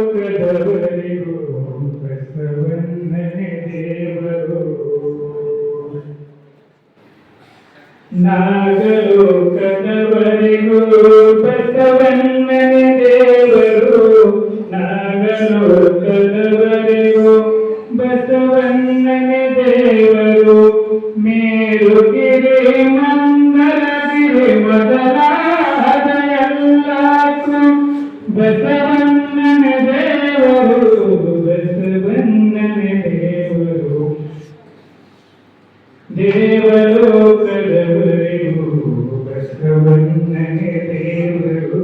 ದೇವಲೋಕದವರಿಗೂ ಬಸವಣ್ಣನೇ ದೇವರು, ನಾಗಲೋಕದವರಿಗೂ ಬಸವಣ್ಣನೇ ದೇವರು, ನಾಗಲೋಕದವರಿಗೂ ಬಸವಣ್ಣನೇ ದೇವರು, ಮೇರುಗಿರಿ ಮಂಗಲಗಿರಿ ಮೊದಲಾದ ಎಲ್ಲಕ್ಕೂ ಬಸವಣ್ಣನೇ ದೇವರು, ಬಸವಣ್ಣನೇ ದೇವರು, ದೇವಲೋಕದವರಿಗೂ ಬಸವಣ್ಣನೇ ದೇವರು,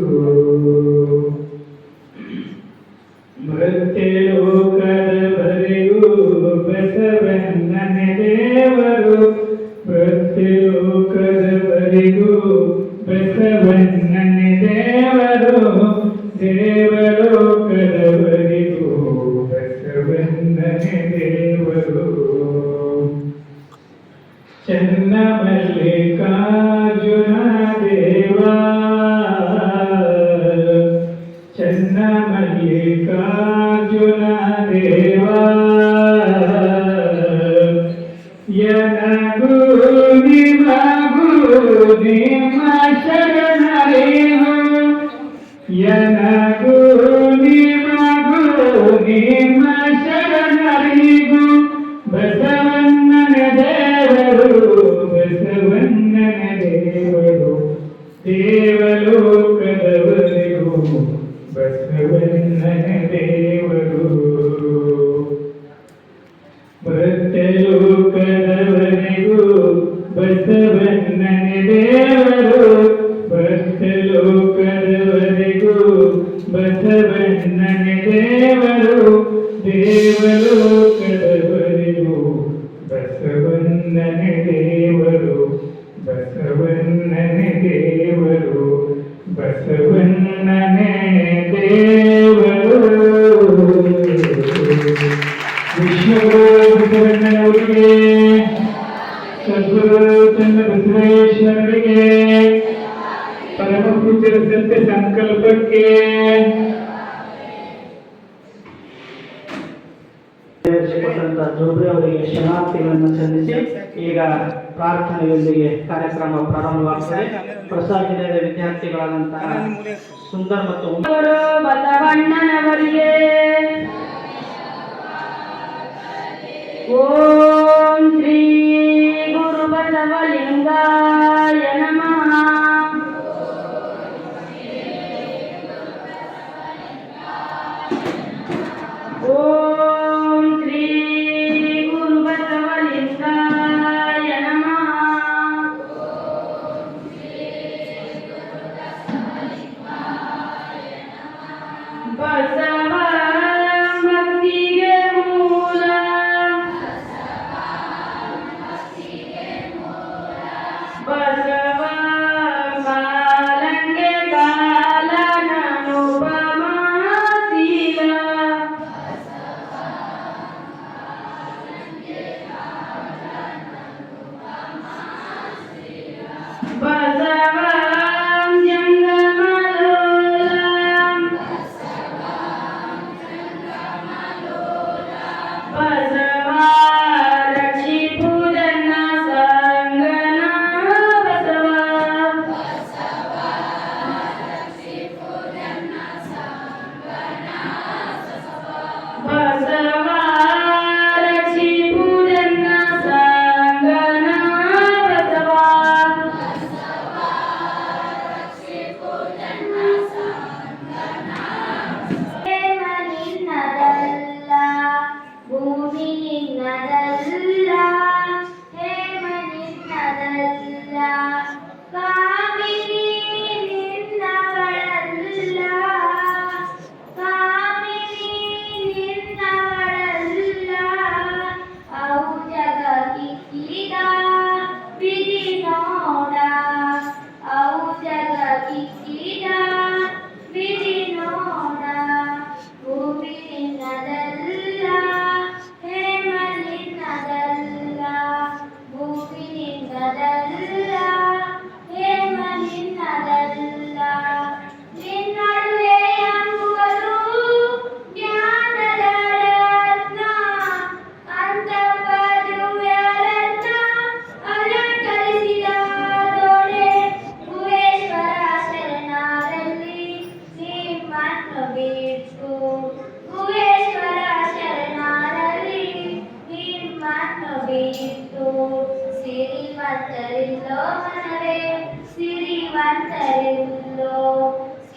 ಮೃತ್ಯುಲೋಕದವರಿಗೂ ಬಸವಣ್ಣನೇ ದೇವರು, ಮೃತ್ಯುಲೋಕದವರಿಗೂ ಬಸವಣ್ಣನೇ ದೇವರು, ದೇವಲೋಕದವರಿಗೂ ಬಸವಣ್ಣನೇ ದೇವರು, ಚನ್ನಮಲ್ಲಿಕಾರ್ಜುನ ದೇವ, ಚನ್ನಮಲ್ಲಿಕಾರ್ಜುನ ದೇವ, ಯನಗೂ ನಿಮಗೂ ನಿಮ್ಮ ಶರಣರಿಗೂ, ಯನಗೂ ನಿಮಗೂ ನಿಮ್ಮ ಶರಣರಿಗೂ ಬಸವಣ್ಣನೇ ದೇವರು, ಬಸವಣ್ಣನೇ ದೇವರು, ದೇವಲೋಕದವರಿಗೂ ಬಸವಣ್ಣನೇ ದೇವರು, ಮೃತ್ಯುಲೋಕದವರಿಗೂ ಬಸವಣ್ಣನೇ ದೇವರು, ಮೃತ್ಯುಲೋಕದವರಿಗೂ ಬಸವಣ್ಣನೇ ದೇವರು, ದೇವಲೋಕದವರಿಗೂ ಬಸವಣ್ಣನೇ ದೇವರು, ಬಸವಣ್ಣನೇ ದೇವರು, ಬಸವಣ್ಣನೇ ದೇವರು. ವಿಶ್ವಗುರು ಬಸವಣ್ಣನವರಿಗೆ, ಸದ್ಗುರು ಚನ್ನಬಸವೇಶ್ವರರಿಗೆ, ಪರಮ ಪೂಜ್ಯರ ಸತ್ಯ ಸಂಕಲ್ಪಕ್ಕೆ ಜೋಬ್ರಿ ಅವರಿಗೆ ಶರಣಾರ್ಥಿಗಳನ್ನು ಸಲ್ಲಿಸಿ ಈಗ ಪ್ರಾರ್ಥನೆಯೊಂದಿಗೆ ಕಾರ್ಯಕ್ರಮ ಪ್ರಾರಂಭವಾಗುತ್ತದೆ. ಪ್ರಸಾದ ನಿಲಯದ ವಿದ್ಯಾರ್ಥಿಗಳಾದಂತಹ ಸುಂದರ್ ಮತ್ತು ಬಸವಣ್ಣನವರಿಗೆ ಓಂ ಶ್ರೀ ಗುರು ಬಸವಲಿಂಗಾಯ ನಮಃ. ಓಂ ಶ್ರೀ ಗುರು ಬಸವಲಿಂಗಾಯ ನಮಃ. ಬಸವ ಭಕ್ತಿಗೆ ಮೂಲ, ಬಸವ ಕಾಲಂಗೆ ಕಾಲನನುಪಮ ಶೀಲ,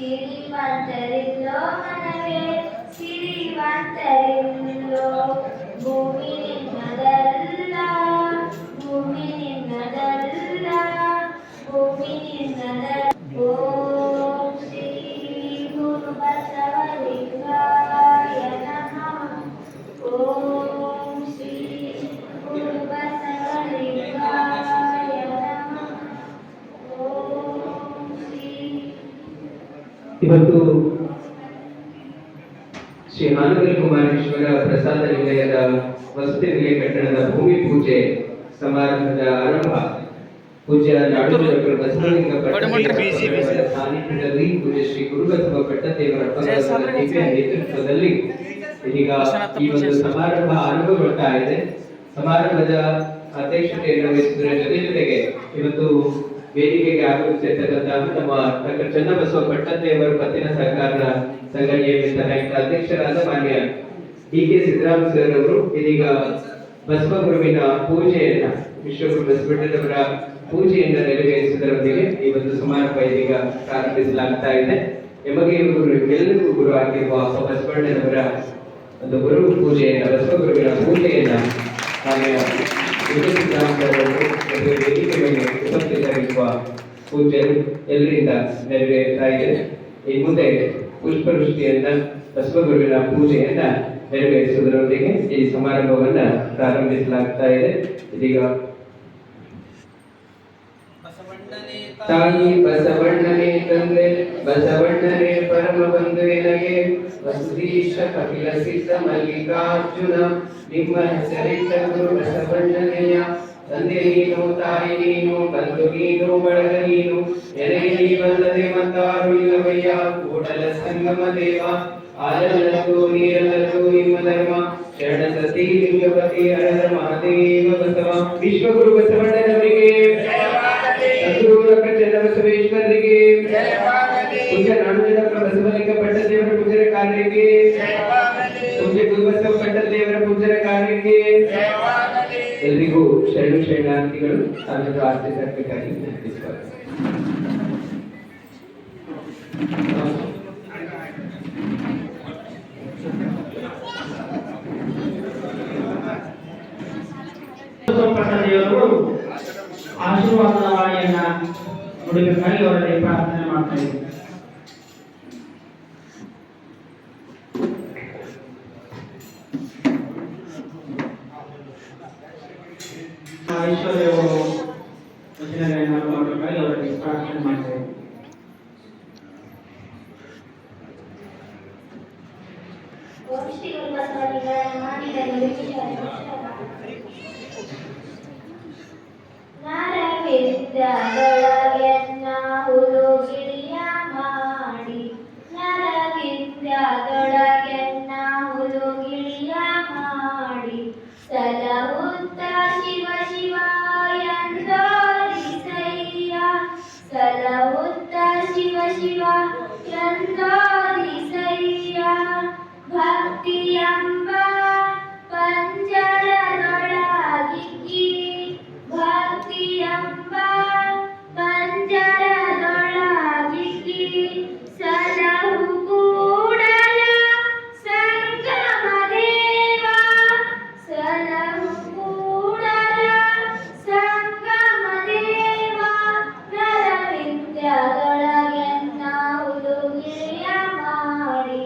ಸಿರಿವಂತರಿಲ್ಲೋ ಮನವೇ ಸಿರಿವಂತರಿಲ್ಲೋ ಭೂಮಿ ನಿನ್ನದಲ್ಲ ಭೂಮಿ ನಿನ್ನದಲ್ಲ ಭೂಮಿ ನಿನ್ನದಲ್ಲ ಓಂ ಶ್ರೀ ಗುರು ಬಸವಲಿಂಗಾಯ ನಮಃ ಓಂ ಶ್ರೀ ಗುರು ಬಸವಲಿಂಗಾಯ ನಮಃ ಓಂ ಶ್ರೀ ಇವತ್ತು ಶ್ರೀ ಹಾನಗಲ್ ಕುಮಾರೇಶ್ವರ ಪ್ರಸಾದ ನಿಲಯದ ವಸತಿ ನಿಲಯ ಕಟ್ಟಡದ ಭೂಮಿ ಪೂಜೆ ಸಮಾರಂಭದ ಆರಂಭ ಪೂಜ್ಯ ನಾಡೋಜ ಡಾಕ್ಟರ್ ಬಸವಲಿಂಗ ಪಟ್ಟದೇವರ ಸಾನ್ನಿಧ್ಯದಲ್ಲಿ ಪೂಜ್ಯ ಶ್ರೀ ಗುರುಬಸವ ಪಟ್ಟದೇವರ ದಿವ್ಯ ನೇತೃತ್ವದಲ್ಲಿ ಇದೀಗ ಈ ಒಂದು ಸಮಾರಂಭ ಆರಂಭಗೊಳ್ತಾ ಇದೆ. ಸಮಾರಂಭದ ಅಧ್ಯಕ್ಷತೆಯನ್ನು ವಹಿಸುವುದರ ಜೊತೆಗೆ ಇವತ್ತು ವೇದಿಕೆಗೆ ಆಗಮಿಸಿರ್ತಕ್ಕಂತಹ ನಮ್ಮ ಡಾಕ್ಟರ್ ಚನ್ನಬಸವ ಪಟ್ಟದೇವರ ಪತ್ತಿನ ಸಹಕಾರ ಸಂಘ ನಿಯಮಿತ ಬ್ಯಾಂಕ್ ಅಧ್ಯಕ್ಷರಾದ ಮಾನ್ಯ ಡಿ.ಕೆ. ಸಿದ್ದರಾಮ ಸರ್ ಅವರು ಇದೀಗ ಬಸವಗುರುವಿನ ಪೂಜೆಯನ್ನ ವಿಶ್ವಗುರು ಬಸವಣ್ಣನವರ ಪೂಜೆಯನ್ನ ನೆರವೇರಿಸುವುದರೊಂದಿಗೆ ಈ ಒಂದು ಸಮಾರಂಭ ಇದೀಗ ಪ್ರಾರಂಭಿಸಲಾಗ್ತಾ ಇದೆ. ನಮಗೆ ಎಲ್ಲರಿಗೂ ಗುರು ಆಗಿರುವ ಬಸವಣ್ಣನವರ ಒಂದು ಗುರು ಪೂಜೆಯನ್ನ ಬಸವಗುರುವಿನ ಪೂಜೆಯನ್ನ ಮಾನ್ಯ ವೇದಿಕೆ ಮೇಲೆ ಉಪಸ್ಥಿತರಿರುವ ಪೂಜೆಗಳು ಎಲ್ಲರಿಂದ ನೆರವೇರ್ತಾ ಇದೆ. ಈ ಮುಂದೆ ಪುಷ್ಪವೃಷ್ಟಿಯನ್ನ ಬಸವಗುರುವಿನ ಪೂಜೆಯನ್ನ ನೆರವೇರಿಸುವುದರೊಂದಿಗೆ ಈ ಸಮಾರಂಭವನ್ನ ಪ್ರಾರಂಭಿಸಲಾಗ್ತಾ ಇದೆ. ಇದೀಗ ತಾಯಿ ಬಸವಣ್ಣನೇ ತಂದೆ ಬಸವಣ್ಣನೇ ಪರಮ ಬಂಧು ಎನಗೆ ವಸುದೀಶ ಕಪಿಲ ಸಿದ್ಧ ಮಲ್ಲಿಕಾರ್ಜುನ ನಿಮ್ಮ ಹೆಸರಿಟ್ಟ ಗುರು ಬಸವಣ್ಣನೆಯ ತಂದೆ ನೀನು ತಾಯಿ ನೀನು ಬಂಧು ನೀನು ಬಳಗ ನೀನು ಎನಗೆ ನೀವಲ್ಲದೆ ಮತ್ತಾರು ಇಲ್ಲವಯ್ಯ ಕೂಡಲ ಸಂಗಮ ದೇವ ಆಲಲ್ಲದು ನೀರಲ್ಲದು ನಿಮ್ಮ ಧರ್ಮ ಶರಣ ಸತಿ ಲಿಂಗಪತಿ ಹರದ ಮಹಾದೇವ ಬಸವ ವಿಶ್ವಗುರು ಬಸವಣ್ಣನವರಿಗೆ ಸದ್ಗುರು ಡಾಕ್ಟರ್ ಚನ್ನಬಸವೇಶ್ವರರಿಗೆ ಪೂಜ್ಯ ನಾಡೋಜ ಡಾಕ್ಟರ್ ಬಸವಲಿಂಗ ಪಟ್ಟದೇವರ ಪೂಜರ ಕಾರ್ಯಕ್ಕೆ ಪೂಜ್ಯ ಗುರುಬಸವ ಪಟ್ಟದೇವರ ಪೂಜರ ಕಾರ್ಯಕ್ಕೆ ಎಲ್ರಿಗೂ ಶರಣು ಶರಣಾರ್ಥಿಗಳು ತಾನು ಆರ್ತಿ ಸರ್ಕಾರಿ ನಡೆಸುತ್ತಾರೆ. ಪಟ್ಟದೇವರು ಆಶೀರ್ವಾದದ ವಾಣಿಯನ್ನ ನುಡಿಬೇಕಾಗಿ ಅವರಲ್ಲಿ ಪ್ರಾರ್ಥನೆ ಮಾಡ್ತಾ ಇದ್ದೀವಿ. ಐಶ್ವರ್ಯವರು ವಚನಗಳನ್ನು ಮಾಡಬೇಕಾಗಿ ಅವರಲ್ಲಿ ಪ್ರಾರ್ಥನೆ ಮಾಡ್ತಾ ಇದ್ದೀವಿ. ಓಂ ಶ್ರೀ ಗುರು ಬಸವಲಿಂಗಾಯ ನಮಃ. ನರವಿದ್ಯಾದೊಳಗೆನ್ನ ಹುಲುಗಿಳಿಯ ಮಾಡಿ ನರವಿದ್ಯಾದೊಳಗೆನ್ನ ಹುಲುಗಿಳಿಯ ಮಾಡಿ ಸಲಹುತ್ತ ಶಿವ ಶಿವ ಎಂದೋರಿಸಯ್ಯ ಸಲಹುತ್ತ ಶಿವ ಶಿವ ಎಂದೋರಿಸಯ್ಯ ಭಕ್ತಿಯಂಬ ಪಂಜರದೊಳಗಿಕ್ಕಿ ಭಕ್ತಿಯಂಬ ಪಂಜರದೊಳಗಿಕ್ಕಿ ಸಲಹು ಕೂಡಲ ಸಂಗಮ ದೇವ ಸಲಹು ಕೂಡಲ ಸಂಗಮ ದೇವ ನರವಿದ್ಯಾದೊಳಗೆನ್ನ ಹುಲುಗಿಳಿಯ ಮಾಡಿ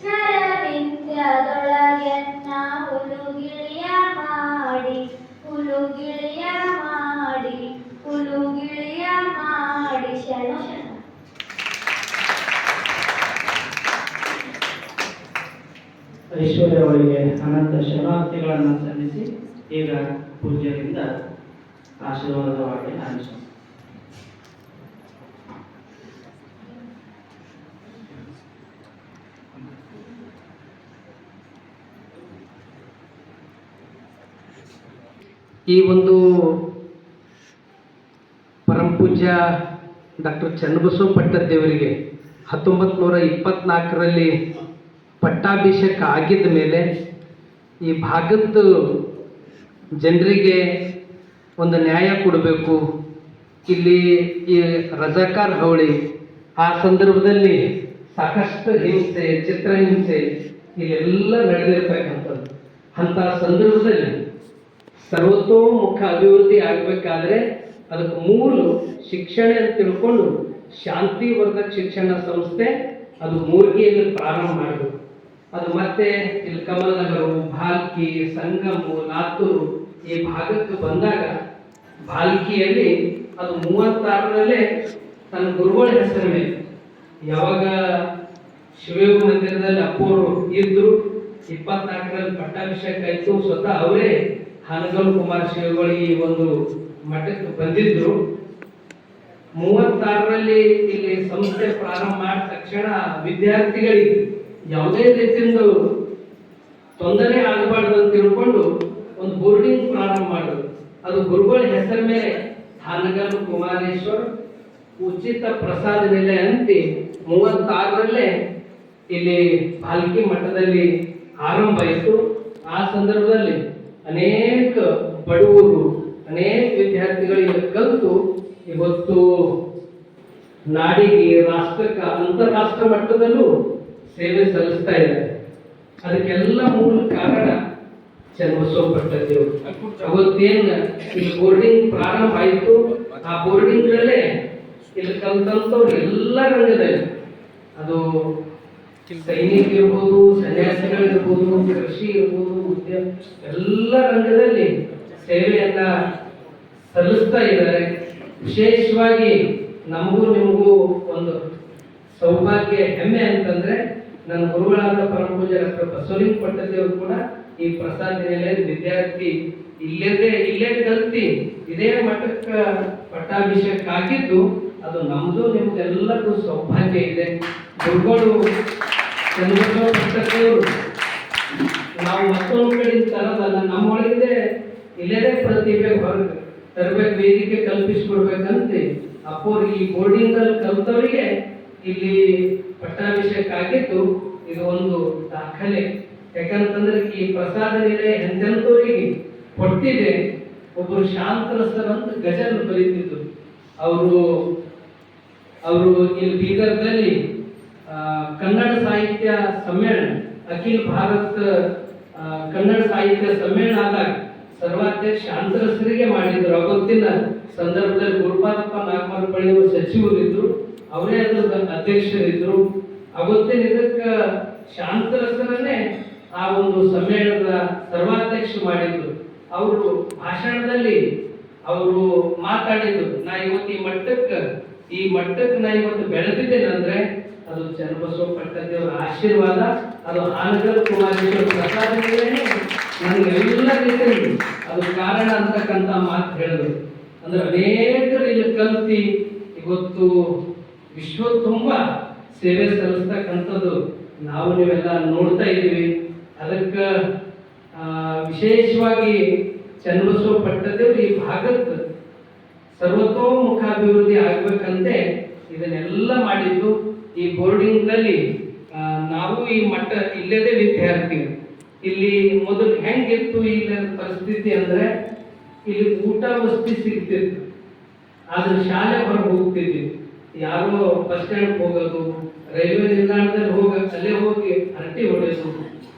ನರವಿದ್ಯಾದೊಳಗೆನ್ನ ಹುಲುಗಿಳಿಯ ಮಾಡಿ ಹುಲುಗಿಳಿಯ ಮಾಡಿ ಹುಲುಗಿಳಿಯ ಮಾಡಿ ಶರಣ ಐಶ್ವರ್ಯ ಅವರಿಗೆ ಅನಂತ ಶರಣಾರ್ಥಿಗಳನ್ನು ಸಲ್ಲಿಸಿ ಈಗ ಪೂಜ್ಯರಿಂದ ಆಶೀರ್ವಾದದ ವಾಣಿ ಆರಂಭಿಸೋಣ. ಈ ಒಂದು ಪರಮ ಪೂಜ್ಯ ಡಾಕ್ಟರ್ ಚನ್ನಬಸವ ಪಟ್ಟದೇವರಿಗೆ 1924ರಲ್ಲಿ ಪಟ್ಟಾಭಿಷೇಕ ಆಗಿದ್ದ ಮೇಲೆ ಈ ಭಾಗದ ಜನರಿಗೆ ಒಂದು ನ್ಯಾಯ ಕೊಡಬೇಕು, ಇಲ್ಲಿ ಈ ರಜಾಕಾರ್ ಹವಳಿ ಆ ಸಂದರ್ಭದಲ್ಲಿ ಸಾಕಷ್ಟು ಹಿಂಸೆ, ಚಿತ್ರಹಿಂಸೆ ಇವೆಲ್ಲ ನಡೆದಿರ್ತಕ್ಕಂಥದ್ದು. ಅಂಥ ಸಂದರ್ಭದಲ್ಲಿ ಸರ್ವತೋಮುಖ ಅಭಿವೃದ್ಧಿ ಆಗಬೇಕಾದ್ರೆ ಅದಕ್ಕೆ ಮೂಲ ಶಿಕ್ಷಣ ಅಂತ ತಿಳ್ಕೊಂಡು ಶಾಂತಿವರ್ಧಕ ಶಿಕ್ಷಣ ಸಂಸ್ಥೆ ಅದು ಮೂರ್ಗಿಯಲ್ಲಿ ಪ್ರಾರಂಭ ಮಾಡಬೇಕು. ಅದು ಮತ್ತೆ ಇಲ್ಲಿ ಕಮಲನಗರ, ಭಾಲ್ಕಿ, ಸಂಗಮು, ಲಾತೂರು ಈ ಭಾಗಕ್ಕೆ ಬಂದಾಗ ಭಾಲ್ಕಿಯಲ್ಲಿ ಅದು 36ರಲ್ಲೇ ತನ್ನ ಗುರುಗಳ ಹೆಸರ ಮೇಲೆ ಯಾವಾಗ ಶಿವಯೋಗ ಮಂದಿರದಲ್ಲಿ ಅಪ್ಪೋರು ಇದ್ರು, 24ರಲ್ಲಿ ಪಟ್ಟಾಭಿಷೇಕ ಆಯಿತು. ಸ್ವತಃ ಅವರೇ ಹಾನಗಲ್ ಕುಮಾರ್ ಶಿವಗಳು ಈ ಒಂದು ಮಠಕ್ಕೆ ಬಂದಿದ್ರು. 36ರಲ್ಲಿ ಇಲ್ಲಿ ಸಂಸ್ಥೆ ಪ್ರಾರಂಭ ಮಾಡಿದ ತಕ್ಷಣ ವಿದ್ಯಾರ್ಥಿಗಳಿಗೆ ಯಾವುದೇ ರೀತಿಯಿಂದ ತೊಂದರೆ ಆಗಬಾರ್ದು ಅಂತ ತಿಳ್ಕೊಂಡು ಒಂದು ಬೋರ್ಡಿಂಗ್ ಪ್ರಾರಂಭ ಮಾಡೋದು. ಅದು ಗುರುಗಳ ಹೆಸರ ಮೇಲೆ ಹಾನಗಲ್ ಕುಮಾರೇಶ್ವರ್ ಉಚಿತ ಪ್ರಸಾದ ನಿಲಯ ಅಂತಿ 36ರಲ್ಲೇ ಇಲ್ಲಿ ಭಾಲ್ಕಿ ಮಠದಲ್ಲಿ ಆರಂಭ ಆಯಿತು. ಆ ಸಂದರ್ಭದಲ್ಲಿ ಅನೇಕ ಬಡವರು, ಅನೇಕ ವಿದ್ಯಾರ್ಥಿಗಳಿಗೆ ಕಲಿತು ಇವತ್ತು ನಾಡಿಗೆ, ರಾಷ್ಟ್ರಕ್ಕೆ, ಅಂತಾರಾಷ್ಟ್ರ ಮಟ್ಟದಲ್ಲೂ ಸೇವೆ ಸಲ್ಲಿಸ್ತಾ ಇದ್ದಾರೆ. ಅದಕ್ಕೆಲ್ಲ ಮೂಲ ಕಾರಣ ಚನ್ನಬಸವ ಪಟ್ಟದೇವರು. ಅವತ್ತೇನು ಇಲ್ಲಿ ಬೋರ್ಡಿಂಗ್ ಪ್ರಾರಂಭ ಆಯಿತು, ಆ ಬೋರ್ಡಿಂಗ್ಗಳಲ್ಲೇ ಇಲ್ಲಿ ಕಲಿತಂಥವ್ರು ಎಲ್ಲ ರಂಗದಲ್ಲಿ, ಅದು ಸೈನಿಕ ಇರ್ಬೋದು, ಸನ್ಯಾಸಿಗಳಿರ್ಬೋದು, ಕೃಷಿ ಇರ್ಬೋದು, ಉದ್ಯಮ ಎಲ್ಲ ರಂಗದಲ್ಲಿ ಸೇವೆಯನ್ನ ಸಲ್ಲಿಸ್ತಾ ಇದ್ದಾರೆ. ವಿಶೇಷವಾಗಿ ನಮಗೂ ನಿಮಗೂ ಒಂದು ಸೌಭಾಗ್ಯ, ಹೆಮ್ಮೆ ಅಂತಂದ್ರೆ ನನ್ನ ಗುರುಗಳಾದ ಪರಮ ಪೂಜ್ಯ ಡಾಕ್ಟರ್ ಬಸವಲಿಂಗ ಪಟ್ಟದೇವರು ಕೂಡ ಈ ಪ್ರಸಾದ ನಿಲಯದ ವಿದ್ಯಾರ್ಥಿ. ಇಲ್ಲೇ ಕಲ್ತಿ ಇದೇ ಮಠಕ್ಕೆ ಪಟ್ಟಾಭಿಷೇಕ ಆಗಿದ್ದು ಅದು ನಮ್ದು ನಿಮ್ಗೆಲ್ಲರಿಗೂ ಸೌಭಾಗ್ಯ ಇದೆ. ಗುರುಗಳು ಚನ್ನಬಸವ ಪಟ್ಟದೇವರು ನಾವು ಮತ್ತೊಂದು ಕಡೆ ತರೋದಲ್ಲ, ನಮ್ಮೊಳಗಿದೆ ಇಲ್ಲೇ ಪ್ರತಿಭೆ ಹೊರಗೆ ತರಬೇಕು, ವೇದಿಕೆ ಕಲ್ಪಿಸಿಕೊಡ್ಬೇಕಂತ ಅಪ್ಪೋರು ಈ ಬೋರ್ಡಿಂಗ್ ಅಲ್ಲಿ ಕಲ್ತವರಿಗೆ ಇಲ್ಲಿ ಪಟ್ಟಾಭಿಷೇಕ ಆಗಿದ್ದು ಇದು ಒಂದು ದಾಖಲೆ. ಯಾಕಂತಂದ್ರೆ ಈ ಪ್ರಸಾದ ನಿಲಯ ಎಂತೆಂತವರಿಗೆ ಕೊಡ್ತಿದೆ. ಒಬ್ಬರು ಶಾಂತರಸರ್ ಅಂತ ಗಜಲ್ ಬರೀತಿದ್ರು. ಅವರು ಇಲ್ಲಿ ಬೀದರ್ದಲ್ಲಿ ಕನ್ನಡ ಸಾಹಿತ್ಯ ಸಮ್ಮೇಳನ, ಅಖಿಲ ಭಾರತ ಕನ್ನಡ ಸಾಹಿತ್ಯ ಸಮ್ಮೇಳನ ಆದಾಗ ಸರ್ವಾಧ್ಯಕ್ಷ ಶಾಂತರಸರಿಗೆ ಮಾಡಿದ್ರು. ಅವತ್ತಿನ ಸಂದರ್ಭದಲ್ಲಿ ಗುರುಪಾದಪ್ಪ ನಾಗಮರಪಳ್ಳಿಯವರು ಸಚಿವರಿದ್ರು, ಅವರೇ ಅದರ ಅಧ್ಯಕ್ಷರಿದ್ರು. ಅವತ್ತಿನ ಇದಕ್ಕೆ ಶಾಂತರಸರನ್ನೇ ಆ ಒಂದು ಸಮ್ಮೇಳನದ ಸರ್ವಾಧ್ಯಕ್ಷ ಮಾಡಿದ್ರು. ಅವರು ಭಾಷಣದಲ್ಲಿ ಅವರು ಮಾತಾಡಿದ್ರು, ನಾ ಇವತ್ತು ಈ ಮಟ್ಟಕ್ಕೆ ನಾ ಇವತ್ತು ಬೆಳೆದಿದ್ದೇನೆ ಅಂದ್ರೆ ಅದು ಚನ್ನಬಸವ ಪಟ್ಟದೇವರ ಆಶೀರ್ವಾದ, ಅದು ಹಾನಗಲ್ ಕುಮಾರೇಶ್ವರ ಪ್ರಸಾದಗಳೇನೆ ನನಗೆಲ್ಲ ರೀತಿಯಲ್ಲಿ ಅದು ಕಾರಣ ಅಂತಕ್ಕಂಥ ಮಾತು ಹೇಳಿದ್ರು. ಅಂದ್ರೆ ಅನೇಕರು ಇಲ್ಲಿ ಕಲ್ತಿ ಇವತ್ತು ವಿಶ್ವ ತುಂಬ ಸೇವೆ ಸಲ್ಲಿಸ್ತಕ್ಕಂಥದ್ದು ನಾವು ನೀವೆಲ್ಲ ನೋಡ್ತಾ ಇದ್ದೀವಿ. ಅದಕ್ಕೆ ವಿಶೇಷವಾಗಿ ಚನ್ನಬಸವ ಪಟ್ಟದೇವರು ಈ ಭಾಗದ ಸರ್ವತೋಮುಖಾಭಿವೃದ್ಧಿ ಆಗ್ಬೇಕಂತೆ ಇದನ್ನೆಲ್ಲ ಮಾಡಿದ್ದು. ಈ ಬೋರ್ಡಿಂಗ್ನಲ್ಲಿ ನಾವು ಈ ಮಠ ಇಲ್ಲದೇ ವಿದ್ಯಾರ್ಥಿಗಳು ಇಲ್ಲಿ ಮೊದಲು ಹೆಂಗಿತ್ತು ಇಲ್ಲ ಪರಿಸ್ಥಿತಿ ಅಂದ್ರೆ ಇಲ್ಲಿ ಊಟ ವಸತಿ ಸಿಗ್ತಿತ್ತು, ಆದ್ರೆ ಶಾಲೆ ಹೊರಗೆ ಹೋಗ್ತಿದ್ವಿ. ಯಾರೋ ಬಸ್ ಸ್ಟ್ಯಾಂಡ್ ಹೋಗೋದು, ರೈಲ್ವೆ ನಿಲ್ದಾಣದಲ್ಲಿ ಅಲ್ಲೇ ಹೋಗಿ ಹರಟಿ ಹೊಡೆಯೋದು,